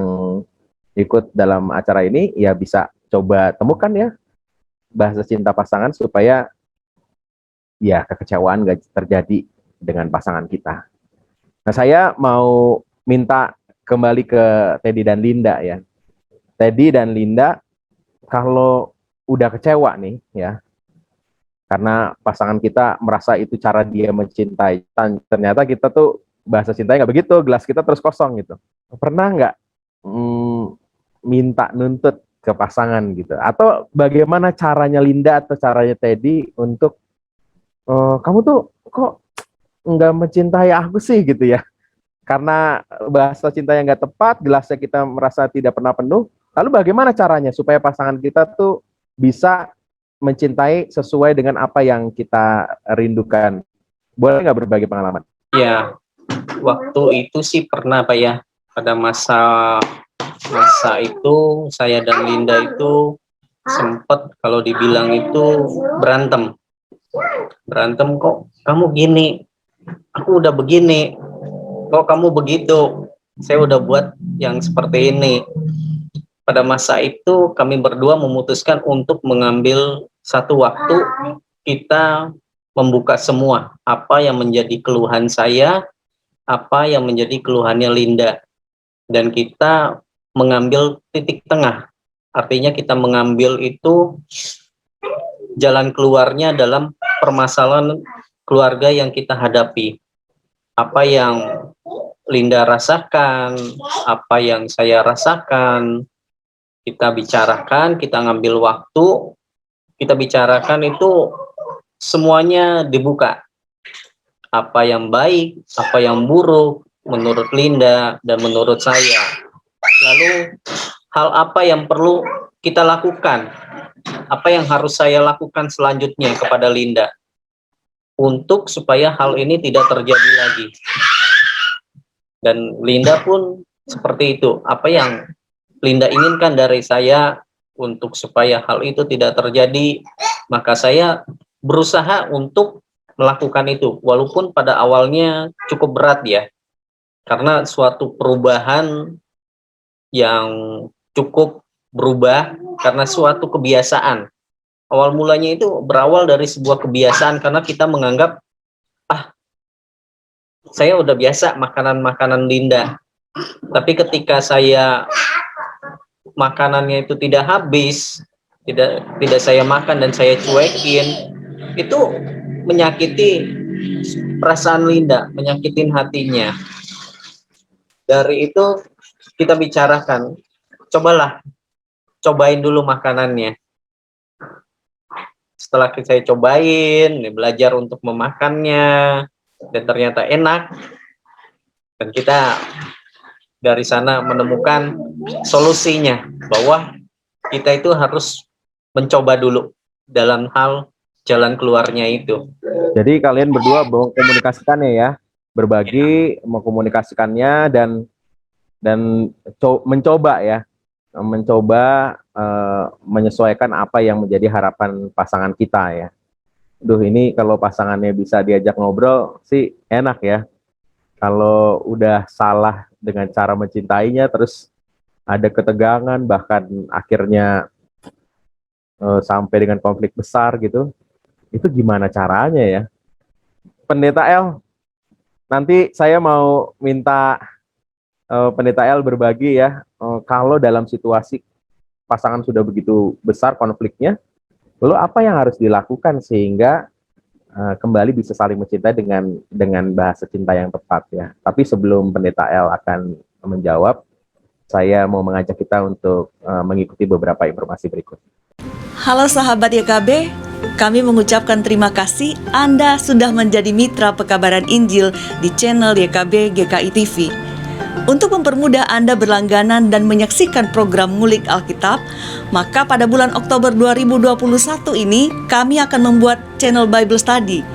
ikut dalam acara ini ya bisa coba temukan ya bahasa cinta pasangan supaya ya kekecewaan nggak terjadi dengan pasangan kita. Nah, saya mau minta kembali ke Teddy dan Linda ya. Teddy dan Linda, kalau udah kecewa nih ya, karena pasangan kita merasa itu cara dia mencintai, ternyata kita tuh bahasa cintanya nggak begitu, gelas kita terus kosong gitu. Pernah nggak minta nuntut ke pasangan gitu? Atau bagaimana caranya Linda atau caranya Teddy untuk kamu tuh kok nggak mencintai aku sih gitu ya? Karena bahasa cinta yang nggak tepat, gelasnya kita merasa tidak pernah penuh. Lalu bagaimana caranya supaya pasangan kita tuh bisa mencintai sesuai dengan apa yang kita rindukan? Boleh nggak berbagi pengalaman? Ya, waktu itu sih pernah Pak ya, pada masa itu saya dan Linda itu sempat kalau dibilang itu berantem kok kamu gini, aku udah begini, kok kamu begitu, saya udah buat yang seperti ini. Pada masa itu kami berdua memutuskan untuk mengambil satu waktu, kita membuka semua apa yang menjadi keluhan saya, apa yang menjadi keluhannya Linda, dan kita mengambil titik tengah. Artinya kita mengambil itu jalan keluarnya dalam permasalahan keluarga yang kita hadapi. Apa yang Linda rasakan, apa yang saya rasakan, kita bicarakan, kita ngambil waktu, kita bicarakan itu semuanya dibuka. Apa yang baik, apa yang buruk menurut Linda dan menurut saya. Lalu hal apa yang perlu kita lakukan, apa yang harus saya lakukan selanjutnya kepada Linda untuk supaya hal ini tidak terjadi lagi. Dan Linda pun seperti itu, apa yang Linda inginkan dari saya untuk supaya hal itu tidak terjadi, maka saya berusaha untuk melakukan itu, walaupun pada awalnya cukup berat ya, karena suatu perubahan yang cukup berubah karena suatu kebiasaan. Awal mulanya itu berawal dari sebuah kebiasaan karena kita menganggap, saya udah biasa makanan-makanan Linda, tapi ketika saya makanannya itu tidak habis, tidak saya makan dan saya cuekin, itu menyakiti perasaan Linda, menyakitin hatinya. Dari itu kita bicarakan, cobain dulu makanannya. Setelah saya cobain, belajar untuk memakannya, dan ternyata enak. Dan kita dari sana menemukan solusinya, bahwa kita itu harus mencoba dulu dalam hal jalan keluarnya itu. Jadi kalian berdua mengkomunikasikannya ya, berbagi, mengkomunikasikannya dan mencoba ya, menyesuaikan apa yang menjadi harapan pasangan kita ya. Duh, ini kalau pasangannya bisa diajak ngobrol sih enak ya. Kalau udah salah dengan cara mencintainya, terus ada ketegangan, bahkan akhirnya sampai dengan konflik besar gitu, itu gimana caranya ya? Pendeta El, nanti saya mau minta Pendeta El berbagi ya, kalau dalam situasi pasangan sudah begitu besar konfliknya, lalu apa yang harus dilakukan sehingga kembali bisa saling mencintai dengan bahasa cinta yang tepat ya. Tapi sebelum Pendeta El akan menjawab, saya mau mengajak kita untuk mengikuti beberapa informasi berikut. Halo sahabat YKB, kami mengucapkan terima kasih Anda sudah menjadi mitra pekabaran Injil di channel YKB GKI TV. Untuk mempermudah Anda berlangganan dan menyaksikan program Ngulik Alkitab, maka pada bulan Oktober 2021 ini kami akan membuat channel Bible Study.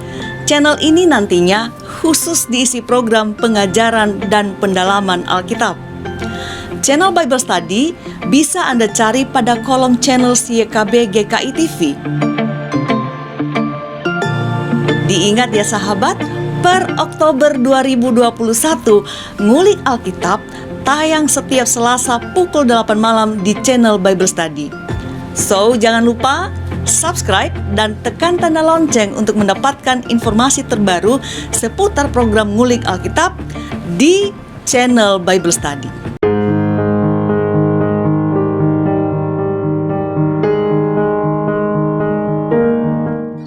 Channel ini nantinya khusus diisi program pengajaran dan pendalaman Alkitab. Channel Bible Study bisa Anda cari pada kolom channel YKB GKI TV. Diingat ya sahabat, per Oktober 2021, Ngulik Alkitab tayang setiap Selasa pukul 8 malam di channel Bible Study. So, jangan lupa subscribe dan tekan tanda lonceng untuk mendapatkan informasi terbaru seputar program Ngulik Alkitab di channel Bible Study.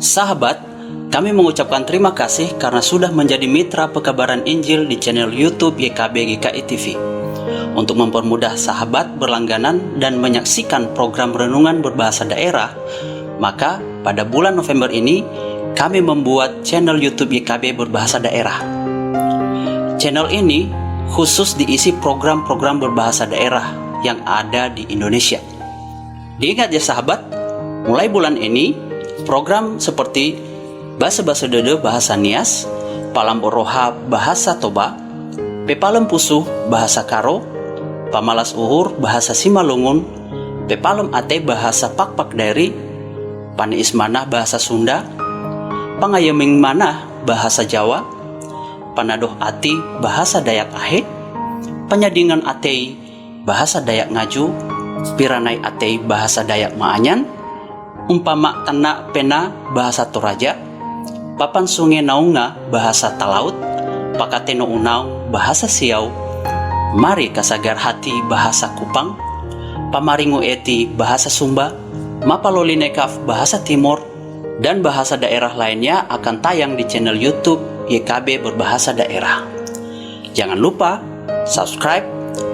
Sahabat, kami mengucapkan terima kasih karena sudah menjadi mitra pekabaran Injil di channel YouTube YKB GKI TV. Untuk mempermudah sahabat berlangganan dan menyaksikan program renungan berbahasa daerah, maka pada bulan November ini kami membuat channel YouTube YKB berbahasa daerah. Channel ini khusus diisi program-program berbahasa daerah yang ada di Indonesia. Diingat ya sahabat, mulai bulan ini program seperti Basa-basa Dede bahasa Nias, Palamboroha bahasa Toba, Pepalem Pusuh bahasa Karo, Pamalas Uhur bahasa Simalungun, Pepalem Ate bahasa Pakpak Dairi, Pani Ismanah bahasa Sunda, Pangayeming Manah bahasa Jawa, Panadoh Ati bahasa Dayak Ahe, Penyadingan Atei bahasa Dayak Ngaju, Piranai Atei bahasa Dayak Maanyan, Umpama Tana Pena bahasa Toraja, Papan Sungai Naunga bahasa Talaut, Pakateno Unau bahasa Siau, Mari Kasagar Hati bahasa Kupang, Pamaringo Eti bahasa Sumba, Mapalolinekaf bahasa Timur, dan bahasa daerah lainnya akan tayang di channel YouTube YKB berbahasa daerah. Jangan lupa subscribe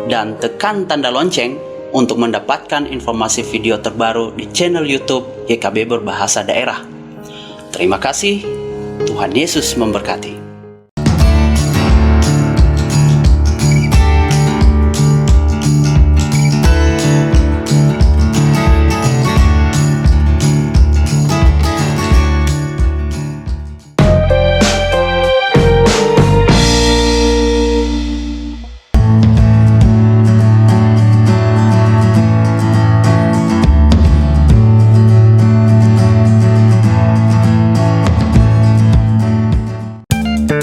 dan tekan tanda lonceng untuk mendapatkan informasi video terbaru di channel YouTube YKB berbahasa daerah. Terima kasih, Tuhan Yesus memberkati.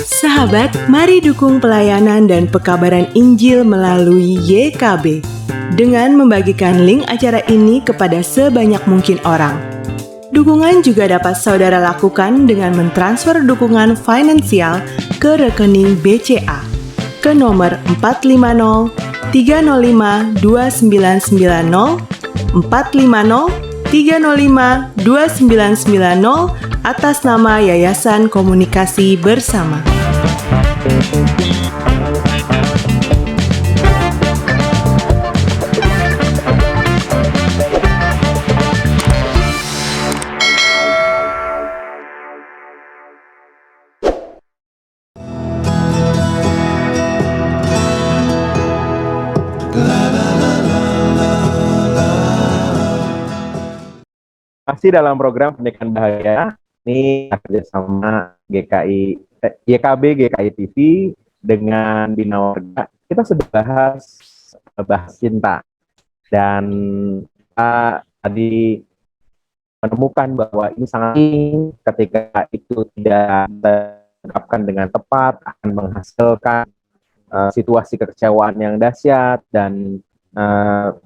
Sahabat, mari dukung pelayanan dan pekabaran Injil melalui YKB dengan membagikan link acara ini kepada sebanyak mungkin orang. Dukungan juga dapat saudara lakukan dengan mentransfer dukungan finansial ke rekening BCA ke nomor 450 305 2990 450 305 2990 atas nama Yayasan Komunikasi Bersama. Masih dalam program Pernikahan Bahagia, ini kerjasama YKB GKI TV dengan Bina Warga. Kita sudah bahas cinta, dan kita tadi menemukan bahwa ini sangat penting. Ketika itu tidak diungkapkan dengan tepat, akan menghasilkan situasi kekecewaan yang dahsyat. Dan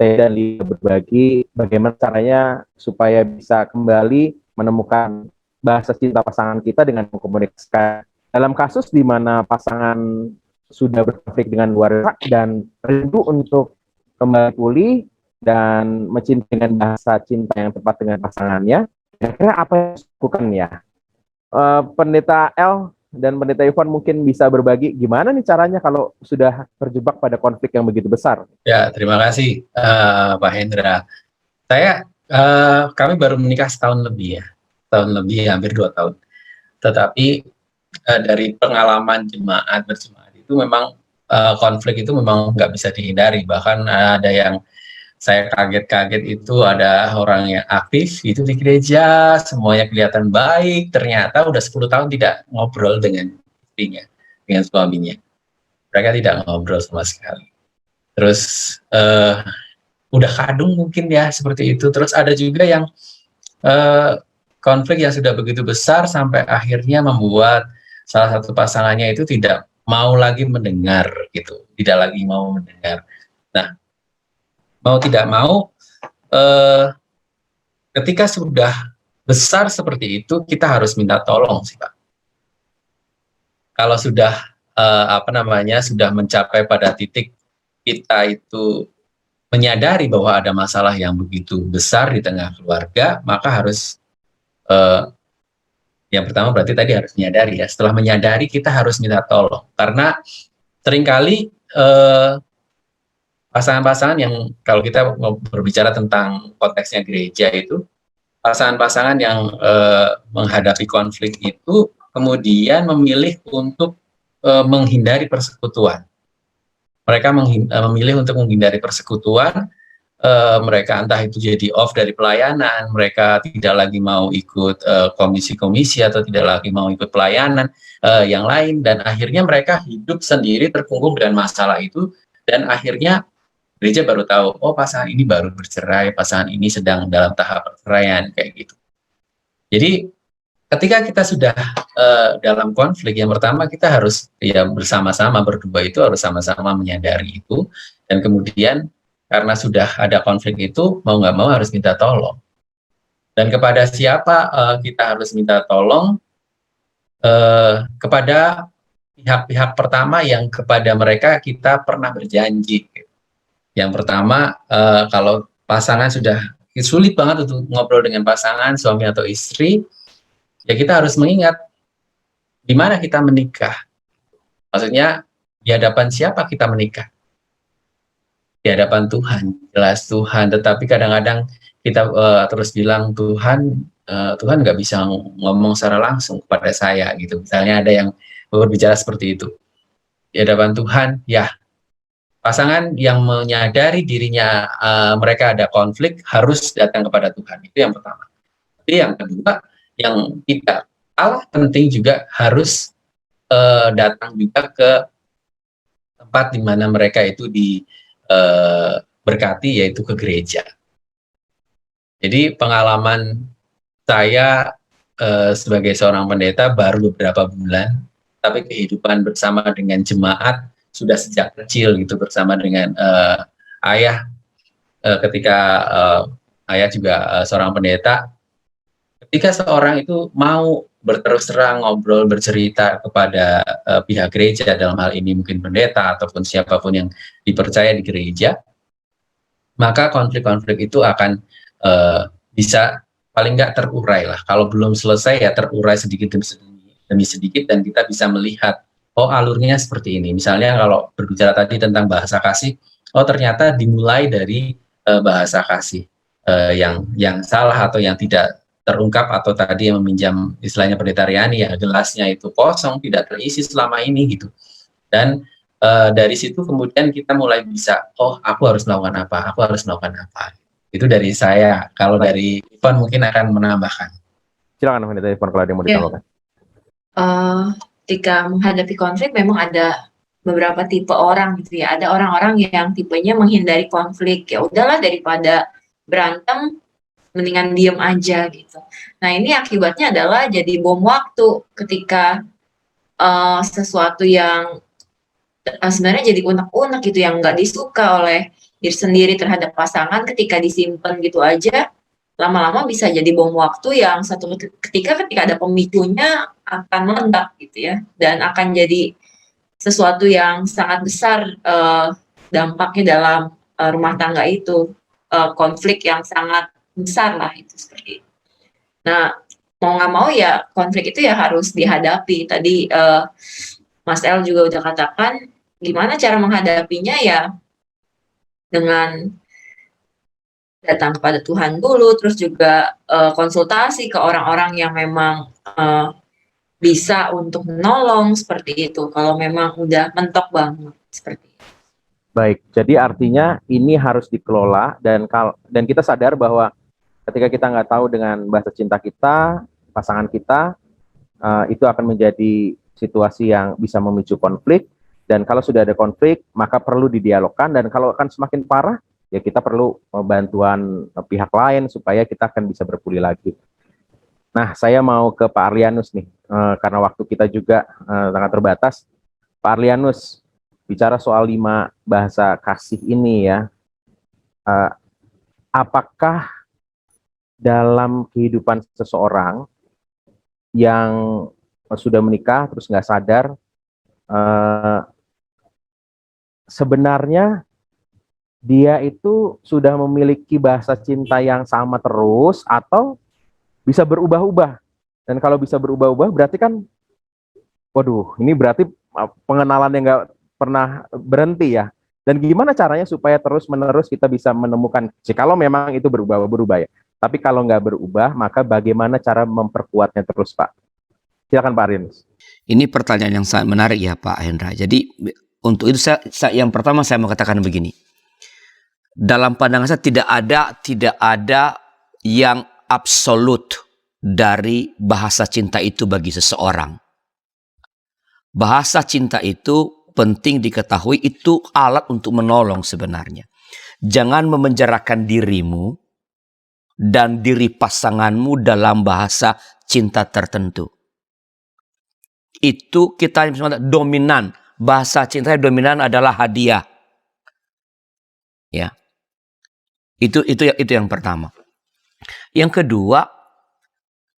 Teh dan Lia berbagi bagaimana caranya supaya bisa kembali menemukan bahasa cinta pasangan kita dengan mengkomunikasikan. Dalam kasus di mana pasangan sudah berkonflik dengan keluarga dan rindu untuk kembali pulih dan mencintai dengan bahasa cinta yang tepat dengan pasangannya, kira-kira apa yang harus dilakukan ya? Pendeta El dan Pendeta Ivan mungkin bisa berbagi gimana nih caranya kalau sudah terjebak pada konflik yang begitu besar. Ya, terima kasih Pak Hendra. Kami baru menikah setahun lebih hampir 2 tahun. Tetapi dari pengalaman jemaat berjemaat itu memang konflik itu memang nggak bisa dihindari. Bahkan ada yang saya kaget-kaget itu, ada orang yang aktif itu di gereja, semuanya kelihatan baik, ternyata udah 10 tahun tidak ngobrol dengan istrinya, dengan suaminya. Mereka tidak ngobrol sama sekali. Terus udah kadung mungkin ya, seperti itu. Terus ada juga yang konflik yang sudah begitu besar sampai akhirnya membuat salah satu pasangannya itu tidak mau lagi mendengar gitu, tidak lagi mau mendengar. Nah, mau tidak mau, ketika sudah besar seperti itu, kita harus minta tolong sih Pak. Kalau sudah sudah mencapai pada titik kita itu menyadari bahwa ada masalah yang begitu besar di tengah keluarga, maka harus yang pertama berarti tadi harus menyadari ya. Setelah menyadari, kita harus minta tolong, karena seringkali pasangan-pasangan yang, kalau kita berbicara tentang konteksnya gereja itu, pasangan-pasangan yang menghadapi konflik itu kemudian memilih untuk menghindari persekutuan. Mereka memilih untuk menghindari persekutuan. Mereka entah itu jadi off dari pelayanan, mereka tidak lagi mau ikut komisi-komisi atau tidak lagi mau ikut pelayanan yang lain, dan akhirnya mereka hidup sendiri terkungkung dengan masalah itu, dan akhirnya gereja baru tahu, oh pasangan ini baru bercerai, pasangan ini sedang dalam tahap perceraian, kayak gitu. Jadi ketika kita sudah dalam konflik, yang pertama kita harus ya bersama-sama, berdua itu harus sama-sama menyadari itu, dan kemudian karena sudah ada konflik itu, mau nggak mau harus minta tolong. Dan kepada siapa kita harus minta tolong? Kepada pihak-pihak pertama yang kepada mereka kita pernah berjanji. Yang pertama, kalau pasangan sudah sulit banget untuk ngobrol dengan pasangan, suami atau istri, ya kita harus mengingat di mana kita menikah. Maksudnya, di hadapan siapa kita menikah? Di hadapan Tuhan, jelas Tuhan. Tetapi kadang-kadang kita terus bilang, Tuhan nggak bisa ngomong secara langsung kepada saya, gitu. Misalnya ada yang berbicara seperti itu. Di hadapan Tuhan, ya, pasangan yang menyadari dirinya mereka ada konflik harus datang kepada Tuhan. Itu yang pertama. Tapi yang kedua, yang tidak kalah penting juga harus datang juga ke tempat di mana mereka itu diberkati, yaitu ke gereja. Jadi pengalaman saya sebagai seorang pendeta baru beberapa bulan, tapi kehidupan bersama dengan jemaat sudah sejak kecil gitu, bersama dengan ayah ketika ayah juga seorang pendeta. Ketika seorang itu mau berterus terang ngobrol, bercerita kepada pihak gereja, dalam hal ini mungkin pendeta ataupun siapapun yang dipercaya di gereja, maka konflik-konflik itu akan bisa paling nggak terurai lah. Kalau belum selesai ya terurai sedikit demi sedikit dan kita bisa melihat, oh alurnya seperti ini. Misalnya kalau berbicara tadi tentang bahasa kasih, oh ternyata dimulai dari bahasa kasih yang salah atau yang tidak terungkap, atau tadi yang meminjam istilahnya Pendeta Riani ya, gelasnya itu kosong, tidak terisi selama ini gitu. Dan dari situ kemudian kita mulai bisa, oh aku harus melakukan apa, aku harus melakukan apa. Itu dari saya. Kalau dari Ivan mungkin akan menambahkan. Silakan Pendeta Ivan kalau ada yang mau ditambahkan. Ketika menghadapi konflik memang ada beberapa tipe orang gitu ya. Ada orang-orang yang tipenya menghindari konflik, ya udahlah daripada berantem mendingan diem aja gitu. Nah ini akibatnya adalah jadi bom waktu ketika sesuatu yang sebenarnya jadi unek-unek gitu, yang nggak disuka oleh diri sendiri terhadap pasangan, ketika disimpan gitu aja lama-lama bisa jadi bom waktu yang satu ketika ada pemicunya akan meledak gitu ya, dan akan jadi sesuatu yang sangat besar dampaknya dalam rumah tangga itu, konflik yang sangat besar lah itu seperti itu. Nah mau nggak mau ya konflik itu ya harus dihadapi. Tadi Mas El juga udah katakan gimana cara menghadapinya, ya dengan datang kepada Tuhan dulu, terus juga konsultasi ke orang-orang yang memang bisa untuk menolong seperti itu kalau memang udah mentok banget seperti itu. Baik, jadi artinya ini harus dikelola, dan kita sadar bahwa ketika kita nggak tahu dengan bahasa cinta kita, pasangan kita, itu akan menjadi situasi yang bisa memicu konflik. Dan kalau sudah ada konflik, maka perlu didialogkan, dan kalau akan semakin parah, ya kita perlu bantuan pihak lain supaya kita akan bisa berpulih lagi. Nah, saya mau ke Pak Arlianus nih, karena waktu kita juga sangat terbatas. Pak Arlianus, bicara soal 5 bahasa kasih ini ya, apakah dalam kehidupan seseorang yang sudah menikah terus nggak sadar, sebenarnya dia itu sudah memiliki bahasa cinta yang sama terus atau bisa berubah-ubah? Dan kalau bisa berubah-ubah berarti kan, waduh, ini berarti pengenalan yang nggak pernah berhenti ya. Dan gimana caranya supaya terus-menerus kita bisa menemukan, kalau memang itu berubah ya. Tapi kalau nggak berubah, maka bagaimana cara memperkuatnya terus, Pak? Silakan Pak Arlianus. Ini pertanyaan yang sangat menarik ya Pak Hendra. Jadi untuk itu yang pertama saya mau katakan begini. Dalam pandangan saya tidak ada yang absolut dari bahasa cinta itu bagi seseorang. Bahasa cinta itu penting diketahui, itu alat untuk menolong sebenarnya. Jangan memenjarakan dirimu dan diri pasanganmu dalam bahasa cinta tertentu. Itu kita dominan. Bahasa cinta yang dominan adalah hadiah. Ya. Itu yang pertama. Yang kedua,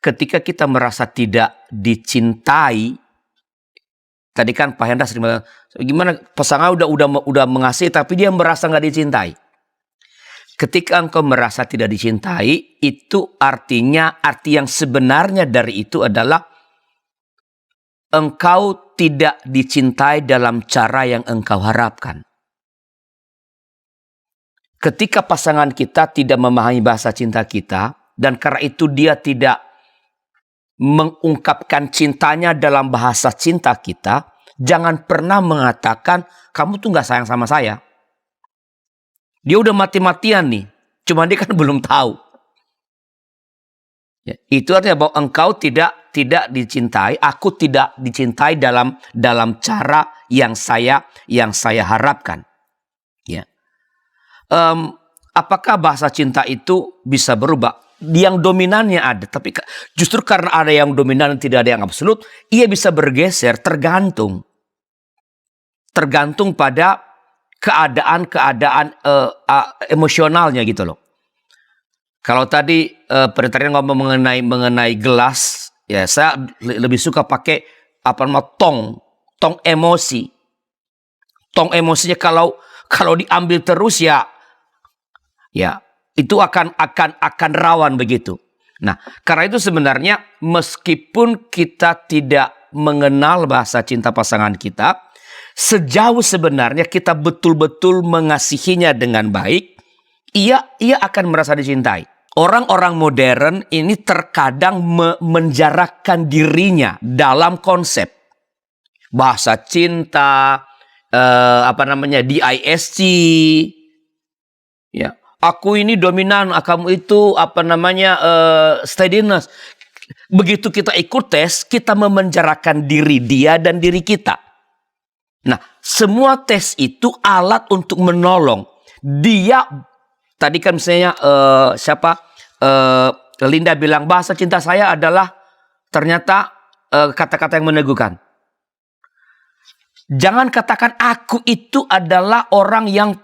ketika kita merasa tidak dicintai, tadi kan Pak Hendra sering bilang, gimana pasangan udah mengasihi tapi dia merasa nggak dicintai. Ketika engkau merasa tidak dicintai, itu arti yang sebenarnya dari itu adalah engkau tidak dicintai dalam cara yang engkau harapkan. Ketika pasangan kita tidak memahami bahasa cinta kita, dan karena itu dia tidak mengungkapkan cintanya dalam bahasa cinta kita, jangan pernah mengatakan, kamu tuh gak sayang sama saya. Dia udah mati-matian nih, cuma dia kan belum tahu. Ya, itu artinya bahwa engkau tidak dicintai, aku tidak dicintai dalam cara yang saya harapkan. Ya. Apakah bahasa cinta itu bisa berubah? Yang dominannya ada, tapi justru karena ada yang dominan tidak ada yang absolut, ia bisa bergeser tergantung pada keadaan emosionalnya gitu loh. Kalau tadi Pendeta ngomong mengenai gelas, ya saya lebih suka pakai tong emosi. Tong emosinya kalau diambil terus ya itu akan rawan begitu. Nah, karena itu sebenarnya meskipun kita tidak mengenal bahasa cinta pasangan kita, sejauh sebenarnya kita betul-betul mengasihinya dengan baik, ia akan merasa dicintai. Orang-orang modern ini terkadang menjarakkan dirinya dalam konsep bahasa cinta, DISC, ya. Aku ini dominan, kamu itu steadiness. Begitu kita ikut tes, kita memenjarakan diri dia dan diri kita. Nah, semua tes itu alat untuk menolong dia. Tadi kan misalnya Linda bilang bahasa cinta saya adalah ternyata kata-kata yang meneguhkan. Jangan katakan aku itu adalah orang yang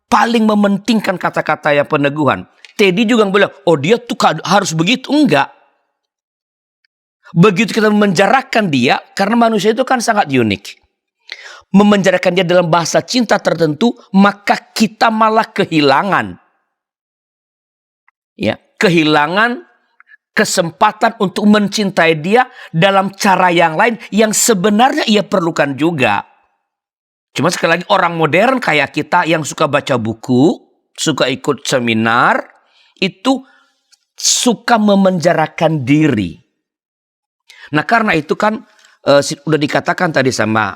paling mementingkan kata-kata yang peneguhan. Teddy juga bilang, oh dia tuh harus begitu. Enggak. Begitu kita memenjarakan dia, karena manusia itu kan sangat unik. Memenjarakan dia dalam bahasa cinta tertentu, maka kita malah kehilangan. Ya, kehilangan kesempatan untuk mencintai dia dalam cara yang lain yang sebenarnya ia perlukan juga. Cuma sekali lagi orang modern kayak kita yang suka baca buku, suka ikut seminar, itu suka memenjarakan diri. Nah karena itu kan udah dikatakan tadi sama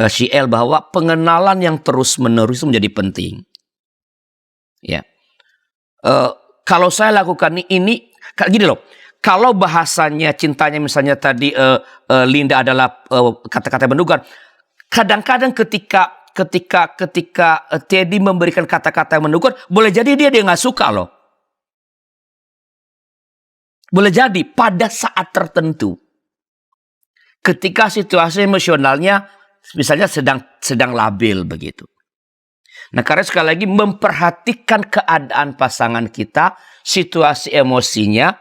Shiel bahwa pengenalan yang terus menerus menjadi penting. Ya, kalau saya lakukan ini gini loh. Kalau bahasanya cintanya misalnya tadi Linda adalah kata-kata menduga. Kadang-kadang ketika Teddy memberikan kata-kata yang menduga, boleh jadi dia nggak suka loh. Boleh jadi pada saat tertentu, ketika situasi emosionalnya misalnya sedang labil begitu. Nah karena sekali lagi memperhatikan keadaan pasangan kita, situasi emosinya,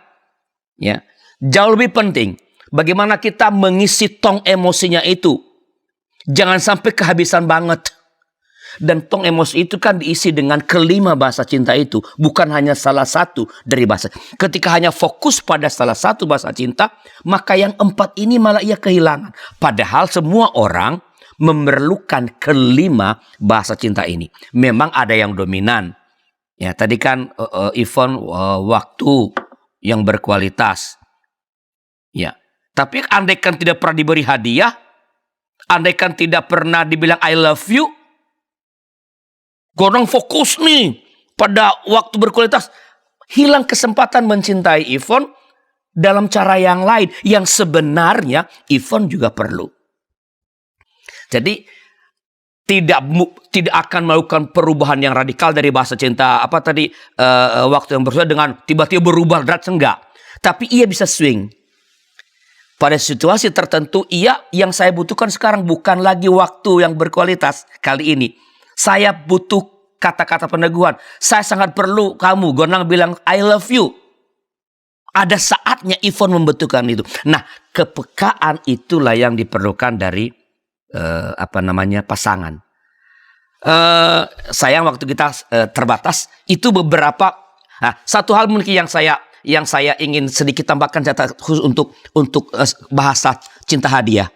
ya jauh lebih penting. Bagaimana kita mengisi tong emosinya itu. Jangan sampai kehabisan banget. Dan tong emosi itu kan diisi dengan kelima bahasa cinta itu. Bukan hanya salah satu dari bahasa. Ketika hanya fokus pada salah satu bahasa cinta, maka yang 4 ini malah ia kehilangan. Padahal semua orang memerlukan kelima bahasa cinta ini. Memang ada yang dominan. Ya, tadi kan Yvonne waktu yang berkualitas. Ya, tapi andaikan tidak pernah diberi hadiah, andaikan tidak pernah dibilang I love you, orang fokus nih pada waktu berkualitas, hilang kesempatan mencintai Yvonne dalam cara yang lain yang sebenarnya Yvonne juga perlu. Jadi tidak akan melakukan perubahan yang radikal dari bahasa cinta waktu yang bersama dengan tiba-tiba berubah drastis, enggak. Tapi ia bisa swing. Pada situasi tertentu, yang saya butuhkan sekarang bukan lagi waktu yang berkualitas kali ini. Saya butuh kata-kata peneguhan. Saya sangat perlu kamu. Gonang bilang, I love you. Ada saatnya Yvonne membutuhkan itu. Nah, kepekaan itulah yang diperlukan dari pasangan. Sayang waktu kita terbatas. Itu beberapa. Nah, satu hal mungkin yang saya ingin sedikit tambahkan khusus untuk bahasa cinta hadiah.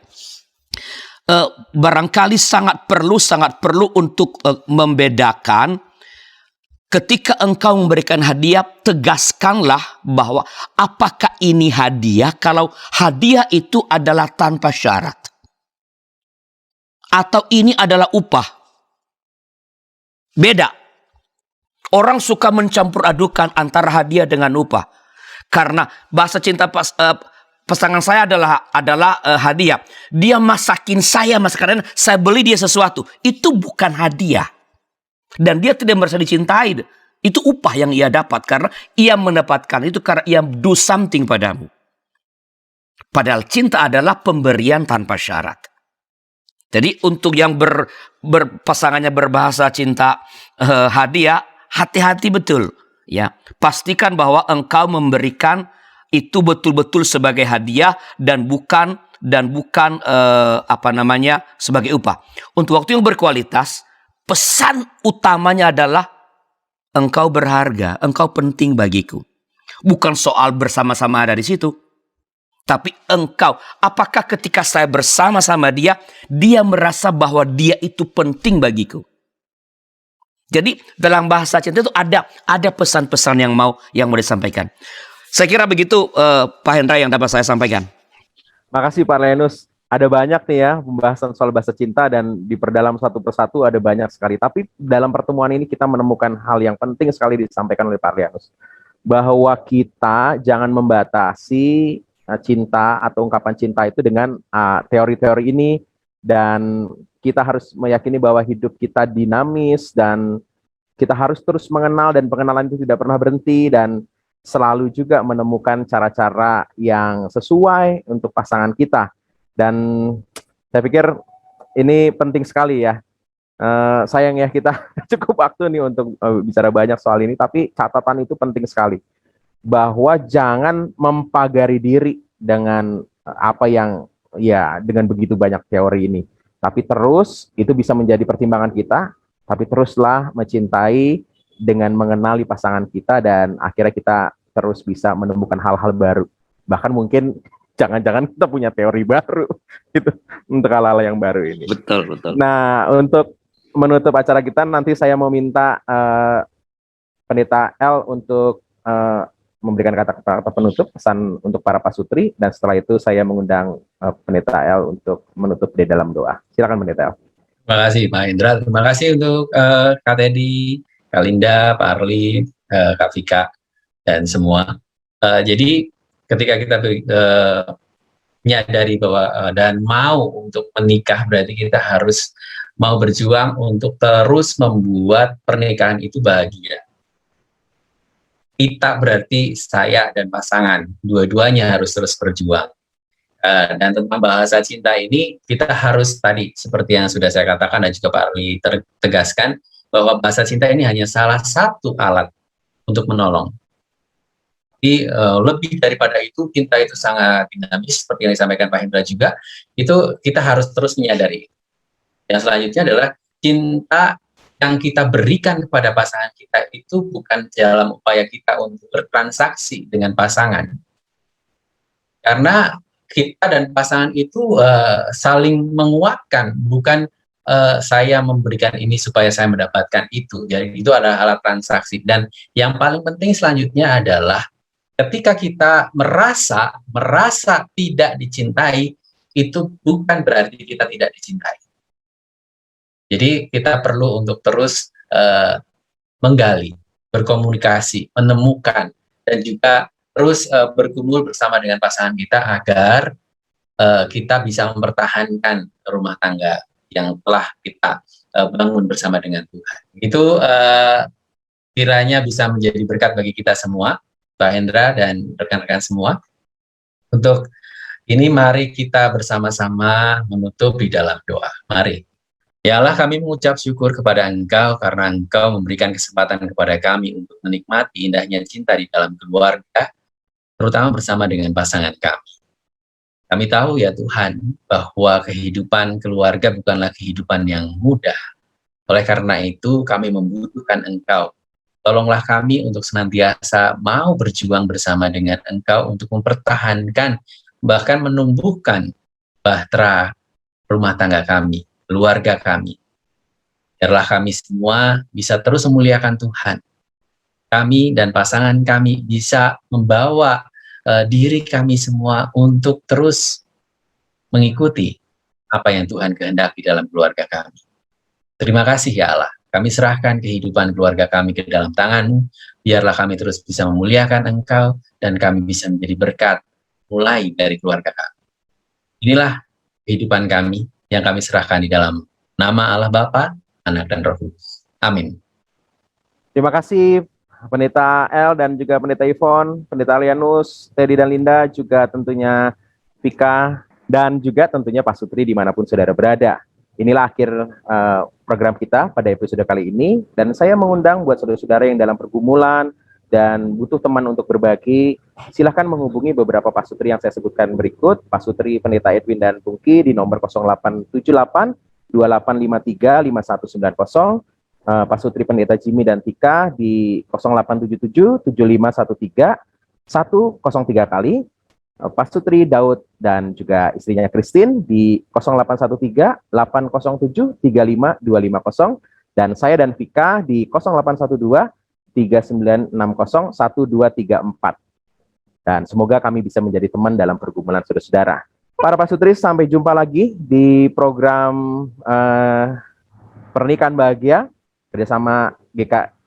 Barangkali sangat perlu untuk membedakan ketika engkau memberikan hadiah, tegaskanlah bahwa apakah ini hadiah kalau hadiah itu adalah tanpa syarat. Atau ini adalah upah. Beda. Orang suka mencampur adukan antara hadiah dengan upah. Karena bahasa cinta pasangan saya adalah hadiah. Dia masakin saya masakan, saya beli dia sesuatu. Itu bukan hadiah. Dan dia tidak merasa dicintai. Itu upah yang ia dapat karena ia mendapatkan itu karena ia do something padamu. Padahal cinta adalah pemberian tanpa syarat. Jadi untuk yang pasangannya berbahasa cinta hadiah, hati-hati betul. Ya, pastikan bahwa engkau memberikan itu betul-betul sebagai hadiah dan bukan sebagai upah. Untuk waktu yang berkualitas, pesan utamanya adalah engkau berharga, engkau penting bagiku. Bukan soal bersama-sama ada di situ. Tapi engkau, apakah ketika saya bersama-sama dia, dia merasa bahwa dia itu penting bagiku. Jadi dalam bahasa cinta itu ada pesan-pesan yang mau disampaikan. Saya kira begitu Pak Hendra yang dapat saya sampaikan. Makasih Pak Lenus. Ada banyak nih ya pembahasan soal bahasa cinta dan diperdalam satu persatu ada banyak sekali. Tapi dalam pertemuan ini kita menemukan hal yang penting sekali disampaikan oleh Pak Lenus. Bahwa kita jangan membatasi cinta atau ungkapan cinta itu dengan teori-teori ini, dan kita harus meyakini bahwa hidup kita dinamis dan kita harus terus mengenal, dan pengenalan itu tidak pernah berhenti, dan selalu juga menemukan cara-cara yang sesuai untuk pasangan kita. Dan saya pikir ini penting sekali ya. Sayang ya kita cukup waktu nih untuk bicara banyak soal ini, tapi catatan itu penting sekali. Bahwa jangan mempagari diri dengan apa yang ya dengan begitu banyak teori ini, tapi terus itu bisa menjadi pertimbangan kita, tapi teruslah mencintai dengan mengenali pasangan kita, dan akhirnya kita terus bisa menemukan hal-hal baru, bahkan mungkin jangan-jangan kita punya teori baru gitu untuk hal-hal yang baru ini. Betul. Nah, untuk menutup acara kita nanti saya mau minta Pendeta L untuk memberikan kata-kata penutup, pesan untuk para pasutri, dan setelah itu saya mengundang Pendeta L untuk menutup di dalam doa. Silakan Pendeta L. Terima kasih Pak Hendra, terima kasih untuk Kak Teddy, Kak Linda, Pak Arli, Kak Vika, dan semua. Jadi ketika kita menyadari bahwa dan mau untuk menikah, berarti kita harus mau berjuang untuk terus membuat pernikahan itu bahagia. Kita berarti saya dan pasangan, dua-duanya harus terus berjuang. Dan tentang bahasa cinta ini, kita harus tadi, seperti yang sudah saya katakan dan juga Pak Arli tegaskan, bahwa bahasa cinta ini hanya salah satu alat untuk menolong. Jadi lebih daripada itu, cinta itu sangat dinamis, seperti yang disampaikan Pak Hendra juga, itu kita harus terus menyadari. Yang selanjutnya adalah cinta yang kita berikan kepada pasangan kita itu bukan dalam upaya kita untuk bertransaksi dengan pasangan. Karena kita dan pasangan itu saling menguatkan, bukan saya memberikan ini supaya saya mendapatkan itu. Jadi itu adalah alat transaksi. Dan yang paling penting selanjutnya adalah ketika kita merasa tidak dicintai, itu bukan berarti kita tidak dicintai. Jadi kita perlu untuk terus menggali, berkomunikasi, menemukan, dan juga terus berkumpul bersama dengan pasangan kita agar kita bisa mempertahankan rumah tangga yang telah kita bangun bersama dengan Tuhan. Itu kiranya bisa menjadi berkat bagi kita semua, Pak Hendra dan rekan-rekan semua. Untuk ini mari kita bersama-sama menutup di dalam doa. Mari. Ya Allah, kami mengucap syukur kepada Engkau karena Engkau memberikan kesempatan kepada kami untuk menikmati indahnya cinta di dalam keluarga, terutama bersama dengan pasangan kami. Kami tahu ya Tuhan, bahwa kehidupan keluarga bukanlah kehidupan yang mudah. Oleh karena itu, kami membutuhkan Engkau. Tolonglah kami untuk senantiasa mau berjuang bersama dengan Engkau untuk mempertahankan, bahkan menumbuhkan bahtera rumah tangga kami, keluarga kami. Biarlah kami semua bisa terus memuliakan Tuhan. Kami dan pasangan kami bisa membawa diri kami semua untuk terus mengikuti apa yang Tuhan kehendaki dalam keluarga kami. Terima kasih ya Allah. Kami serahkan kehidupan keluarga kami ke dalam tangan-Mu. Biarlah kami terus bisa memuliakan Engkau dan kami bisa menjadi berkat mulai dari keluarga kami. Inilah kehidupan kami yang kami serahkan di dalam nama Allah Bapa, Anak, dan Roh Kudus. Amin. Terima kasih Pendeta L dan juga Pendeta Yvonne, Pendeta Lianus, Teddy dan Linda, juga tentunya Vika, dan juga tentunya Pak Sutri dimanapun saudara berada. Inilah akhir program kita pada episode kali ini, dan saya mengundang buat saudara-saudara yang dalam pergumulan dan butuh teman untuk berbagi, silahkan menghubungi beberapa Pak Sutri yang saya sebutkan berikut, Pak Sutri Pendeta Edwin dan Pungki di nomor 0878 2853 5190, Pak Sutri Pendeta Jimmy dan Tika di 0877 7513 103 kali, Pak Sutri Daud dan juga istrinya Christine di 0813 807 35250, dan saya dan Vika di 0812 3960 1234. Dan semoga kami bisa menjadi teman dalam pergumulan saudara-saudara. Para Pak Sutri, sampai jumpa lagi di program Pernikahan Bahagia kerjasama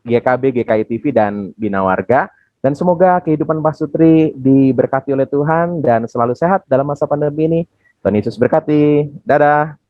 GKB, GKI TV, dan Bina Warga. Dan semoga kehidupan Pak Sutri diberkati oleh Tuhan dan selalu sehat dalam masa pandemi ini. Tuhan Yesus berkati. Dadah.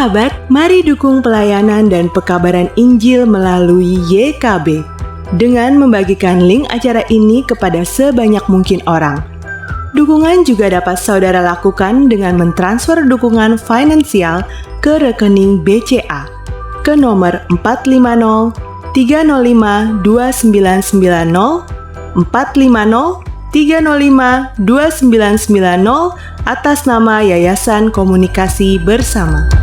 Sahabat, mari dukung pelayanan dan pekabaran Injil melalui YKB dengan membagikan link acara ini kepada sebanyak mungkin orang. Dukungan juga dapat saudara lakukan dengan mentransfer dukungan finansial ke rekening BCA ke nomor 450 305 2990 450 305 2990 atas nama Yayasan Komunikasi Bersama.